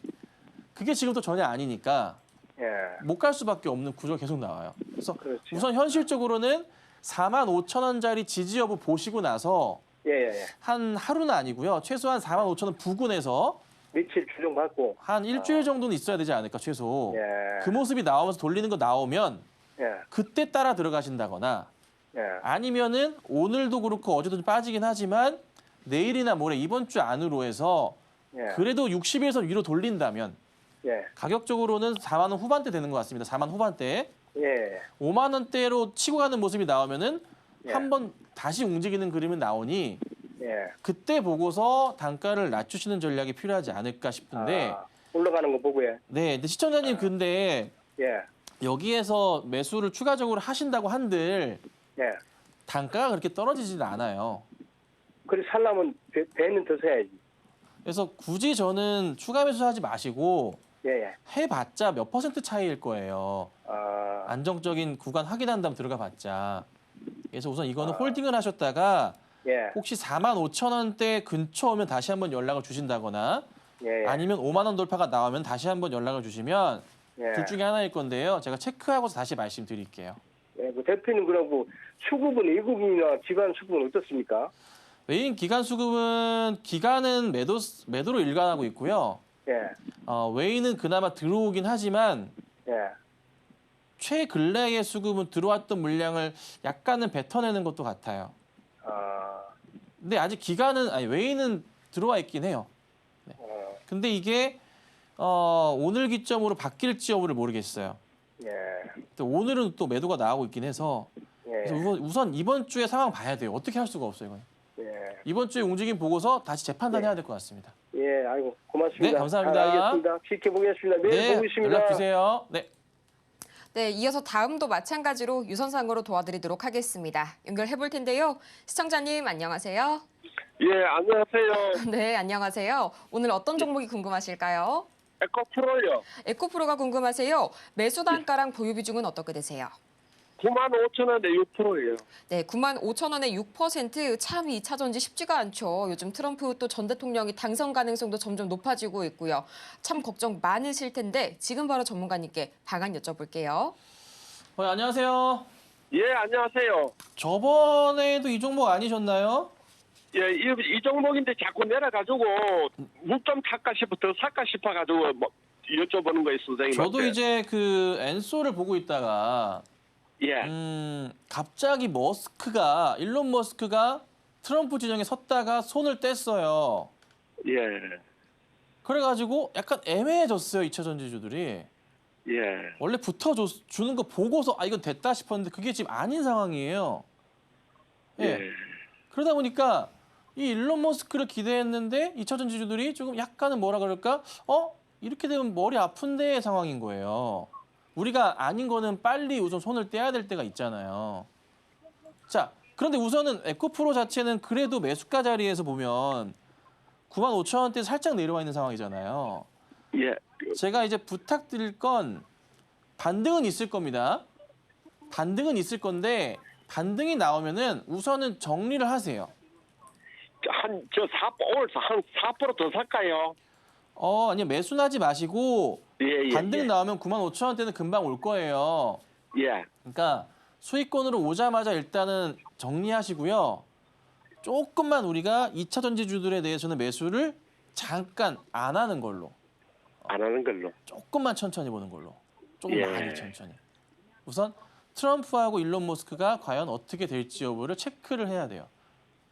그게 지금 또 전혀 아니니까 예. 못 갈 수밖에 없는 구조가 계속 나와요. 그래서 그렇죠. 우선 현실적으로는 45,000원짜리 지지 여부 보시고 나서 예, 예, 예. 한 하루는 아니고요. 최소한 45,000원 부근에서 며칠 추종 받고. 한 일주일 정도는 있어야 되지 않을까 최소. 예. 그 모습이 나오면서 돌리는 거 나오면 예. 그때 따라 들어가신다거나 예. 아니면은 오늘도 그렇고 어제도 좀 빠지긴 하지만 내일이나 모레 이번 주 안으로 해서 예. 그래도 60에서 위로 돌린다면 예. 가격적으로는 4만 원 후반대 되는 것 같습니다. 4만 후반대. 예. 5만 원대로 치고 가는 모습이 나오면은 예. 한번 다시 움직이는 그림이 나오니 예. 그때 보고서 단가를 낮추시는 전략이 필요하지 않을까 싶은데 아, 올라가는 거 보고요. 네, 근데 시청자님 근데 예. 여기에서 매수를 추가적으로 하신다고 한들 예. 단가가 그렇게 떨어지지는 않아요. 그래 살려면 배는 더 써야지. 그래서 굳이 저는 추가 매수하지 마시고 예, 예. 해봤자 몇 퍼센트 차이일 거예요. 아, 안정적인 구간 확인한 다음 들어가 봤자. 그래서 우선 이거는 홀딩을 하셨다가 예. 혹시 45,000원대 근처 오면 다시 한번 연락을 주신다거나 예, 예. 아니면 5만 원 돌파가 나오면 다시 한번 연락을 주시면 예. 둘 중에 하나일 건데요. 제가 체크하고서 다시 말씀드릴게요. 예, 그 대표님 그러고 수급은 외국인이나 기관 수급은 어떻습니까? 외인 기간 수급은 기간은 매도로 일관하고 있고요. 예. 외인은 그나마 들어오긴 하지만 예. 최근래의 수급은 들어왔던 물량을 약간은 뱉어내는 것도 같아요. 아, 근데 아직 외인은 들어와 있긴 해요. 어, 근데 이게 오늘 기점으로 바뀔지 여부를 모르겠어요. 예. 또 오늘은 또 매도가 나오고 있긴 해서 예. 그래서 우선 이번 주에 상황 봐야 돼요. 어떻게 할 수가 없어요, 이건. 예. 이번 주에 움직임 보고서 다시 재판단해야 될 것 같습니다. 예, 아이고 고맙습니다. 네, 감사합니다. 잘 알겠습니다. 지켜보겠습니다. 내일 네, 보고 있습니다. 연락 주세요. 네. 네, 이어서 다음도 마찬가지로 유선상으로 도와드리도록 하겠습니다. 연결해 볼 텐데요. 시청자님 안녕하세요. 예, 안녕하세요. 네, 안녕하세요. 오늘 어떤 종목이 궁금하실까요? 에코프로요. 에코프로가 궁금하세요. 매수 단가랑 보유 비중은 어떻게 되세요? 95,000원에 6%예요. 네, 95,000원에 6%, 참 2차 전지 쉽지가 않죠. 요즘 트럼프 또 전 대통령이 당선 가능성도 점점 높아지고 있고요. 참 걱정 많으실 텐데 지금 바로 전문가님께 방안 여쭤볼게요. 안녕하세요. 예, 안녕하세요. 저번에도 이 종목 아니셨나요? 예, 이 종목인데 자꾸 내려가지고 묵좀 탈까 싶어, 더 살까 싶어가지고 뭐 여쭤보는 거예요, 선생님한테. 저도 이제 그 엔소를 보고 있다가 예, 갑자기 일론 머스크가 트럼프 진영에 섰다가 손을 뗐어요. 예, 그래가지고 약간 애매해졌어요, 2차 전지주들이. 예, 원래 주는 거 보고서 이건 됐다 싶었는데 그게 지금 아닌 상황이에요. 예. 예, 그러다 보니까 이 일론 머스크를 기대했는데 2차 전지주들이 조금 약간은 뭐라 그럴까? 이렇게 되면 머리 아픈데 상황인 거예요. 우리가 아닌 거는 빨리 우선 손을 떼야 될 때가 있잖아요. 자, 그런데 우선은 에코프로 자체는 그래도 매수가 자리에서 보면 95,000원대 살짝 내려와 있는 상황이잖아요. 예, 제가 이제 부탁드릴 건 반등은 있을 겁니다. 반등은 있을 건데 반등이 나오면은 우선은 정리를 하세요. 오늘 한 4%더 살까요? 아니요, 매수는 하지 마시고 예, 예, 반등 예. 나오면 95,000원대는 금방 올 거예요. 예, 그러니까 수익권으로 오자마자 일단은 정리하시고요. 조금만 우리가 2차 전지주들에 대해서는 매수를 잠깐 안 하는 걸로. 안 하는 걸로. 조금만 천천히 보는 걸로. 조금 예. 많이 천천히. 우선 트럼프하고 일론 머스크가 과연 어떻게 될지 여부를 체크를 해야 돼요.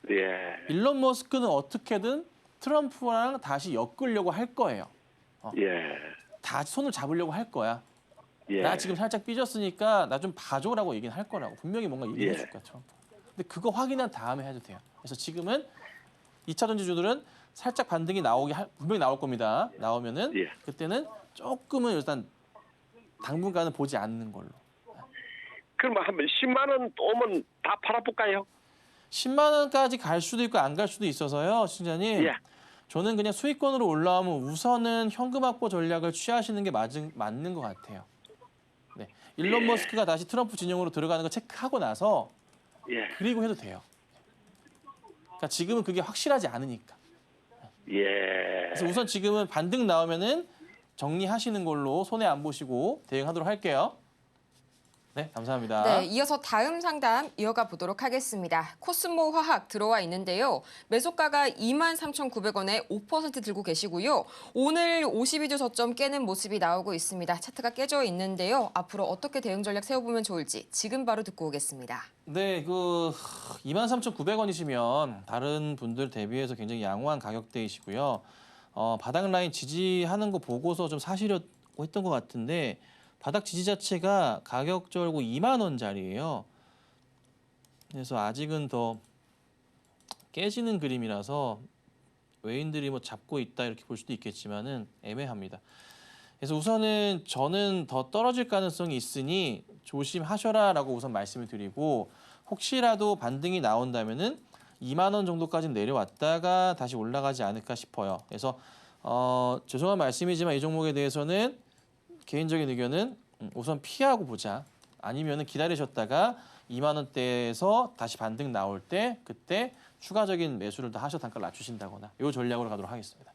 예, 일론 머스크는 어떻게든 트럼프랑 다시 엮으려고 할 거예요. 예, 다시 손을 잡으려고 할 거야. 예. 나 지금 살짝 삐졌으니까 나 좀 봐줘라고 얘기는 할 거라고. 분명히 뭔가 얘기해 줄 거야, 트럼프. 근데 그거 확인한 다음에 해도 돼요. 그래서 지금은 2차 전지주들은 살짝 반등이 분명히 나올 겁니다. 나오면은 예. 그때는 조금은 일단 당분간은 보지 않는 걸로. 그러면 한번 10만 원 오면 다 팔아볼까요? 10만 원까지 갈 수도 있고 안 갈 수도 있어서요, 시청자님. 예. 저는 그냥 수익권으로 올라오면 우선은 현금 확보 전략을 취하시는 게 맞는 것 같아요. 네. 일론 머스크가 다시 트럼프 진영으로 들어가는 거 체크하고 나서 예. 그리고 해도 돼요. 그러니까 지금은 그게 확실하지 않으니까. 예. 그래서 우선 지금은 반등 나오면은 정리하시는 걸로 손해 안 보시고 대응하도록 할게요. 네, 감사합니다. 네, 이어서 다음 상담 이어가 보도록 하겠습니다. 코스모 화학 들어와 있는데요. 매수가가 23,900원에 5% 들고 계시고요. 오늘 52주 저점 깨는 모습이 나오고 있습니다. 차트가 깨져 있는데요. 앞으로 어떻게 대응 전략 세워보면 좋을지 지금 바로 듣고 오겠습니다. 네, 23,900원이시면 다른 분들 대비해서 굉장히 양호한 가격대이시고요. 바닥 라인 지지하는 거 보고서 좀 사시려고 했던 것 같은데 바닥 지지 자체가 가격 절고 2만 원짜리예요. 그래서 아직은 더 깨지는 그림이라서 외인들이 뭐 잡고 있다 이렇게 볼 수도 있겠지만은 애매합니다. 그래서 우선은 저는 더 떨어질 가능성이 있으니 조심하셔라라고 우선 말씀을 드리고 혹시라도 반등이 나온다면은 2만 원 정도까지는 내려왔다가 다시 올라가지 않을까 싶어요. 그래서 죄송한 말씀이지만 이 종목에 대해서는 개인적인 의견은 우선 피하고 보자. 아니면은 기다리셨다가 2만 원대에서 다시 반등 나올 때 그때 추가적인 매수를 더 하셔 단가를 낮추신다거나 이 전략으로 가도록 하겠습니다.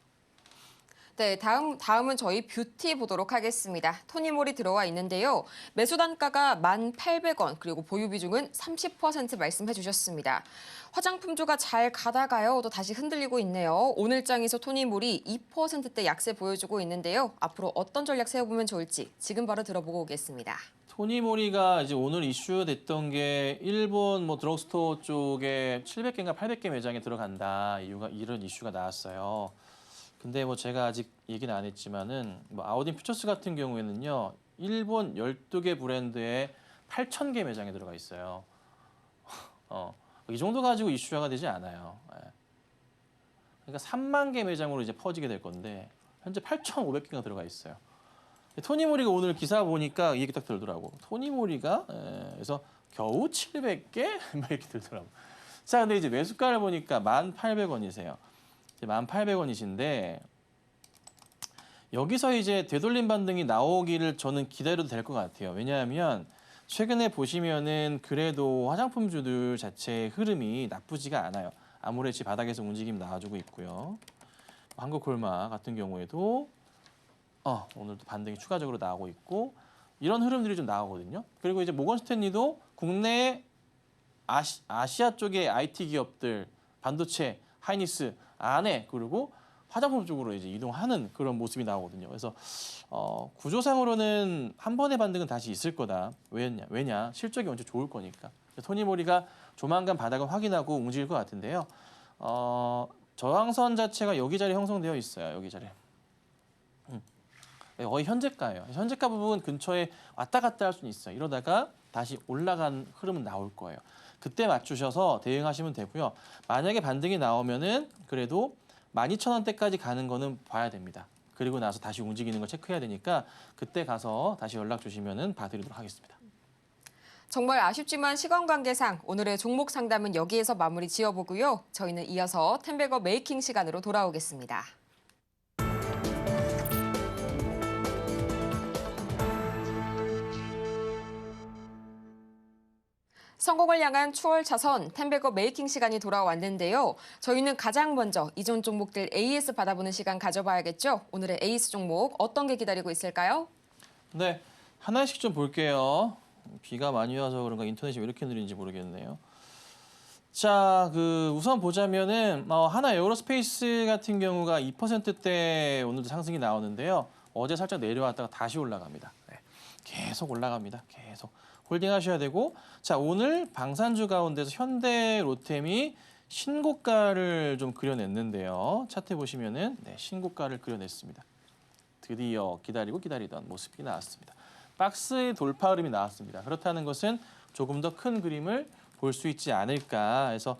네, 다음은 저희 뷰티 보도록 하겠습니다. 토니몰이 들어와 있는데요. 매수 단가가 1,800원, 그리고 보유 비중은 30% 말씀해 주셨습니다. 화장품주가 잘 가다가요. 또 다시 흔들리고 있네요. 오늘 장에서 토니몰이 2%대 약세 보여주고 있는데요. 앞으로 어떤 전략 세워보면 좋을지 지금 바로 들어보고 오겠습니다. 토니모리가 이제 오늘 이슈됐던 게 일본 뭐 드럭스토어 쪽에 700개인가 800개 매장에 들어간다. 이런 이슈가 나왔어요. 근데 뭐 제가 아직 얘기는 안 했지만은 뭐 아우딘 퓨처스 같은 경우에는요. 일본 12개 브랜드에 8,000개 매장에 들어가 있어요. 이 정도 가지고 이슈화가 되지 않아요. 그러니까 3만 개 매장으로 이제 퍼지게 될 건데 현재 8,500개가 들어가 있어요. 토니모리가 오늘 기사 보니까 이 얘기 딱 들더라고. 토니모리가 그래서 겨우 700개 막 이렇게 들더라고. 자, 근데 이제 매수가를 보니까 1,800원이세요. 1,800원이신데 여기서 이제 되돌림 반등이 나오기를 저는 기다려도 될 것 같아요. 왜냐하면 최근에 보시면은 그래도 화장품주들 자체의 흐름이 나쁘지가 않아요. 아무래도 바닥에서 움직임 나와주고 있고요. 한국콜마 같은 경우에도 오늘도 반등이 추가적으로 나오고 있고 이런 흐름들이 좀 나오거든요. 그리고 이제 모건 스탠리도 국내 아시아 쪽의 IT 기업들 반도체, 하이닉스 안에 그리고 화장품 쪽으로 이제 이동하는 그런 모습이 나오거든요. 그래서 구조상으로는 한 번의 반등은 다시 있을 거다. 왜냐? 실적이 먼저 좋을 거니까. 토니모리가 조만간 바닥을 확인하고 움직일 것 같은데요. 저항선 자체가 여기 자리에 형성되어 있어요. 여기 자리에. 거의 현재가예요. 현재가 부분 근처에 왔다 갔다 할 수는 있어요. 이러다가 다시 올라간 흐름은 나올 거예요. 그때 맞추셔서 대응하시면 되고요. 만약에 반등이 나오면은 그래도 12,000원대까지 가는 거는 봐야 됩니다. 그리고 나서 다시 움직이는 걸 체크해야 되니까 그때 가서 다시 연락 주시면은 봐드리도록 하겠습니다. 정말 아쉽지만 시간 관계상 오늘의 종목 상담은 여기에서 마무리 지어보고요. 저희는 이어서 텐베거 메이킹 시간으로 돌아오겠습니다. 성공을 향한 추월 차선 텐베거 메이킹 시간이 돌아왔는데요. 저희는 가장 먼저 이전 종목들 AS 받아보는 시간 가져봐야겠죠. 오늘의 AS 종목 어떤 게 기다리고 있을까요? 네, 하나씩 좀 볼게요. 비가 많이 와서 그런가 인터넷이 왜 이렇게 느린지 모르겠네요. 자, 우선 보자면은 하나 에어로스페이스 같은 경우가 2%대 오늘도 상승이 나오는데요. 어제 살짝 내려왔다가 다시 올라갑니다. 네, 계속 올라갑니다. 계속. 홀딩하셔야 되고 자 오늘 방산주 가운데서 현대 로템이 신고가를 좀 그려냈는데요. 차트 보시면은 신고가를 그려냈습니다. 드디어 기다리던 모습이 나왔습니다. 박스의 돌파 흐름이 나왔습니다. 그렇다는 것은 조금 더 큰 그림을 볼 수 있지 않을까 해서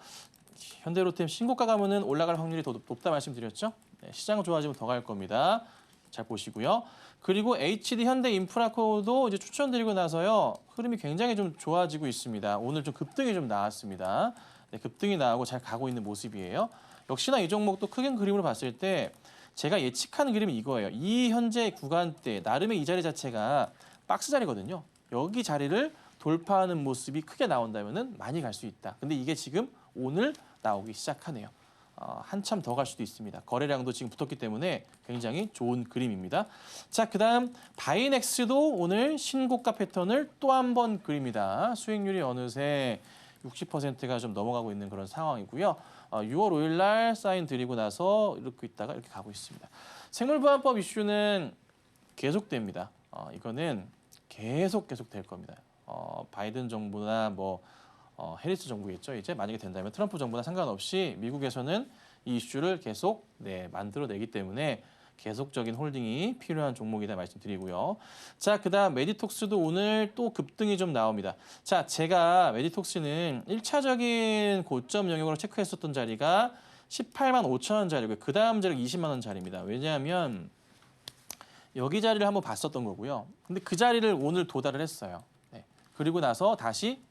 현대 로템 신고가 가면은 올라갈 확률이 더 높다 말씀드렸죠. 시장 좋아지면 더 갈 겁니다. 잘 보시고요. 그리고 HD 현대 인프라코도 이제 추천드리고 나서요. 흐름이 굉장히 좀 좋아지고 있습니다. 오늘 좀 급등이 좀 나왔습니다. 네, 급등이 나오고 잘 가고 있는 모습이에요. 역시나 이 종목도 크게 그림으로 봤을 때 제가 예측하는 그림이 이거예요. 이 현재 구간대 나름의 이 자리 자체가 박스 자리거든요. 여기 자리를 돌파하는 모습이 크게 나온다면은 많이 갈 수 있다. 근데 이게 지금 오늘 나오기 시작하네요. 한참 더 갈 수도 있습니다. 거래량도 지금 붙었기 때문에 굉장히 좋은 그림입니다. 자, 그다음 바이넥스도 오늘 신고가 패턴을 또 한 번 그립니다. 수익률이 어느새 60%가 좀 넘어가고 있는 그런 상황이고요. 6월 5일 날 사인 드리고 나서 이렇게 있다가 이렇게 가고 있습니다. 생물보안법 이슈는 계속됩니다. 이거는 계속 될 겁니다. 바이든 정부나 해리스 정부겠죠. 이제 만약에 된다면 트럼프 정부나 상관없이 미국에서는 이 이슈를 계속 만들어내기 때문에 계속적인 홀딩이 필요한 종목이다 말씀드리고요. 자, 그다음 메디톡스도 오늘 또 급등이 좀 나옵니다. 자, 제가 메디톡스는 1차적인 고점 영역으로 체크했었던 자리가 18만 5천 원 자리고요. 그다음 자리가 20만 원 자리입니다. 왜냐하면 여기 자리를 한번 봤었던 거고요. 근데 그 자리를 오늘 도달을 했어요. 네. 그리고 나서 다시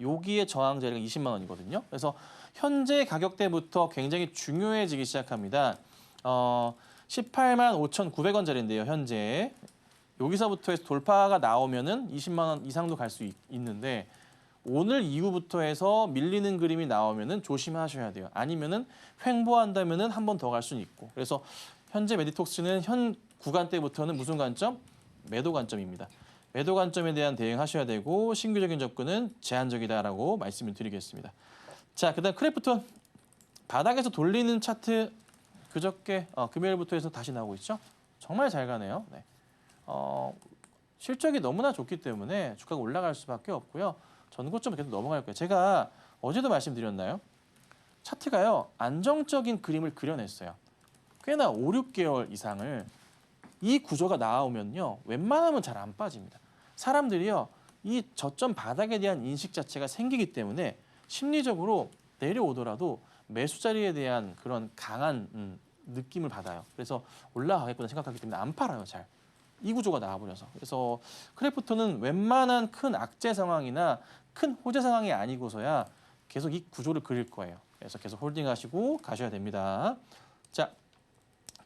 여기에 저항 자리가 20만 원이거든요. 그래서 현재 가격대부터 굉장히 중요해지기 시작합니다. 18만 5,900원 자리인데요, 현재. 여기서부터 해서 돌파가 나오면은 20만 원 이상도 갈 수 있는데 오늘 이후부터 해서 밀리는 그림이 나오면은 조심하셔야 돼요. 아니면은 횡보한다면은 한 번 더 갈 수는 있고. 그래서 현재 메디톡스는 현 구간대부터는 무슨 관점? 매도 관점입니다. 매도 관점에 대한 대응하셔야 되고 신규적인 접근은 제한적이다라고 말씀을 드리겠습니다. 자, 그다음 크래프톤 바닥에서 돌리는 차트 그저께 금요일부터 해서 다시 나오고 있죠. 정말 잘 가네요. 네. 실적이 너무나 좋기 때문에 주가가 올라갈 수밖에 없고요. 전고점을 계속 넘어갈 거예요. 제가 어제도 말씀드렸나요? 차트가요. 안정적인 그림을 그려냈어요. 꽤나 5, 6개월 이상을 이 구조가 나오면요. 웬만하면 잘 안 빠집니다. 사람들이요. 이 저점 바닥에 대한 인식 자체가 생기기 때문에 심리적으로 내려오더라도 매수 자리에 대한 그런 강한 느낌을 받아요. 그래서 올라가겠구나 생각하기 때문에 안 팔아요, 잘. 이 구조가 나와버려서. 그래서 크래프톤은 웬만한 큰 악재 상황이나 큰 호재 상황이 아니고서야 계속 이 구조를 그릴 거예요. 그래서 계속 홀딩하시고 가셔야 됩니다. 자,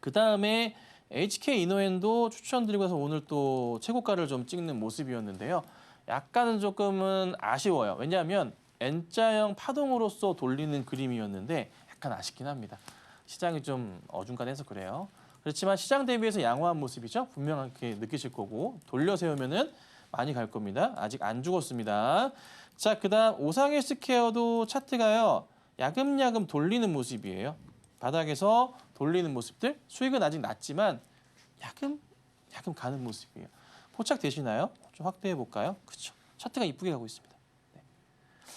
그 다음에 HK 이노엔도 추천드리고 해서 오늘 또 최고가를 좀 찍는 모습이었는데요. 약간은 조금은 아쉬워요. 왜냐하면 N자형 파동으로서 돌리는 그림이었는데 약간 아쉽긴 합니다. 시장이 좀 어중간해서 그래요. 그렇지만 시장 대비해서 양호한 모습이죠. 분명하게 느끼실 거고 돌려 세우면은 많이 갈 겁니다. 아직 안 죽었습니다. 자, 그다음 오상헬스케어도 차트가요. 야금야금 돌리는 모습이에요. 바닥에서 돌리는 모습들. 수익은 아직 낮지만 야금 가는 모습이에요. 포착 되시나요? 좀 확대해 볼까요? 그렇죠. 차트가 이쁘게 가고 있습니다. 네.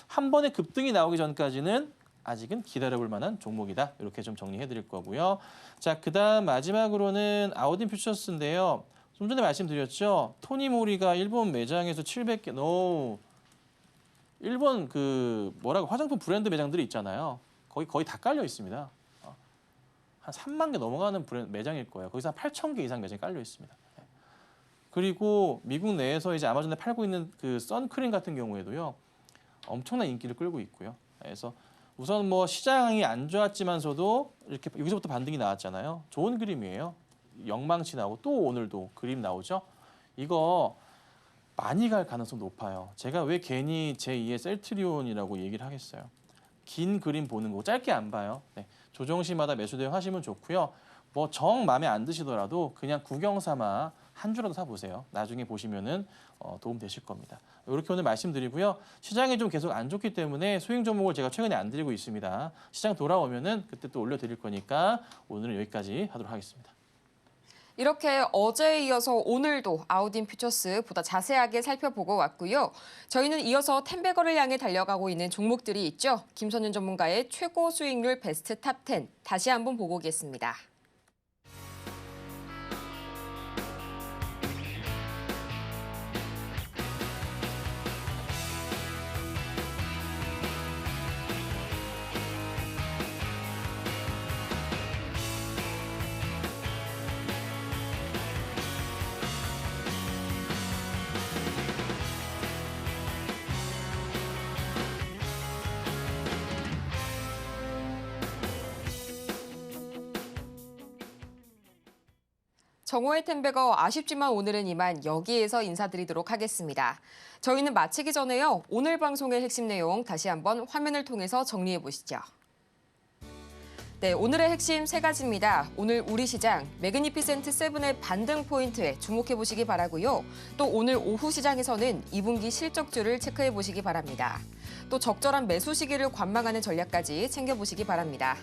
한 번에 급등이 나오기 전까지는 아직은 기다려볼 만한 종목이다. 이렇게 좀 정리해 드릴 거고요. 자, 그다음 마지막으로는 아우딘 퓨처스인데요. 좀 전에 말씀드렸죠. 토니 모리가 일본 매장에서 700개, 일본 화장품 브랜드 매장들이 있잖아요. 거의 다 깔려 있습니다. 한 3만 개 넘어가는 매장일 거예요. 거기서 한 8천 개 이상 매장이 깔려 있습니다. 그리고 미국 내에서 이제 아마존에 팔고 있는 그 선크림 같은 경우에도요. 엄청난 인기를 끌고 있고요. 그래서 우선 시장이 안 좋았지만서도 이렇게 여기서부터 반등이 나왔잖아요. 좋은 그림이에요. 영망치 나오고 또 오늘도 그림 나오죠. 이거 많이 갈 가능성 높아요. 제가 왜 괜히 제2의 셀트리온이라고 얘기를 하겠어요. 긴 그림 보는 거 짧게 안 봐요. 네. 조정시마다 매수 대응하시면 좋고요. 정 마음에 안 드시더라도 그냥 구경 삼아 한 주라도 사보세요. 나중에 보시면은 도움 되실 겁니다. 이렇게 오늘 말씀드리고요. 시장이 좀 계속 안 좋기 때문에 수익 종목을 제가 최근에 안 드리고 있습니다. 시장 돌아오면은 그때 또 올려드릴 거니까 오늘은 여기까지 하도록 하겠습니다. 이렇게 어제에 이어서 오늘도 아우딘 퓨처스 보다 자세하게 살펴보고 왔고요. 저희는 이어서 텐베거를 향해 달려가고 있는 종목들이 있죠. 김선윤 전문가의 최고 수익률 베스트 탑 10 다시 한번 보고 오겠습니다. 정오의 템베거 아쉽지만 오늘은 이만 여기에서 인사드리도록 하겠습니다. 저희는 마치기 전에요. 오늘 방송의 핵심 내용 다시 한번 화면을 통해서 정리해 보시죠. 네, 오늘의 핵심 세 가지입니다. 오늘 우리 시장 매그니피센트 7의 반등 포인트에 주목해 보시기 바라고요. 또 오늘 오후 시장에서는 2분기 실적주를 체크해 보시기 바랍니다. 또 적절한 매수 시기를 관망하는 전략까지 챙겨보시기 바랍니다.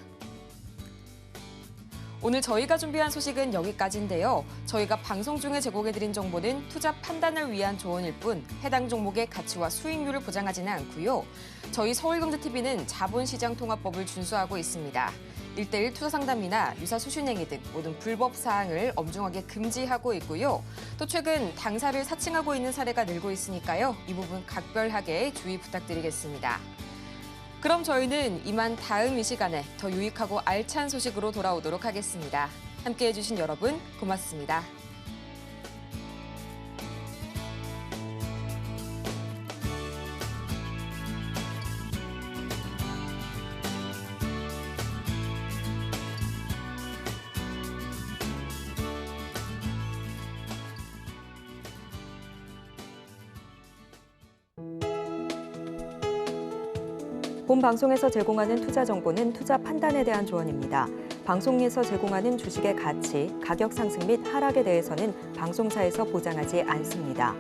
오늘 저희가 준비한 소식은 여기까지인데요. 저희가 방송 중에 제공해드린 정보는 투자 판단을 위한 조언일 뿐 해당 종목의 가치와 수익률을 보장하지는 않고요. 저희 서울경제TV는 자본시장통합법을 준수하고 있습니다. 1:1 투자 상담이나 유사 수신행위 등 모든 불법 사항을 엄중하게 금지하고 있고요. 또 최근 당사를 사칭하고 있는 사례가 늘고 있으니까요. 이 부분 각별하게 주의 부탁드리겠습니다. 그럼 저희는 이만 다음 이 시간에 더 유익하고 알찬 소식으로 돌아오도록 하겠습니다. 함께해 주신 여러분 고맙습니다. 본 방송에서 제공하는 투자 정보는 투자 판단에 대한 조언입니다. 방송에서 제공하는 주식의 가치, 가격 상승 및 하락에 대해서는 방송사에서 보장하지 않습니다.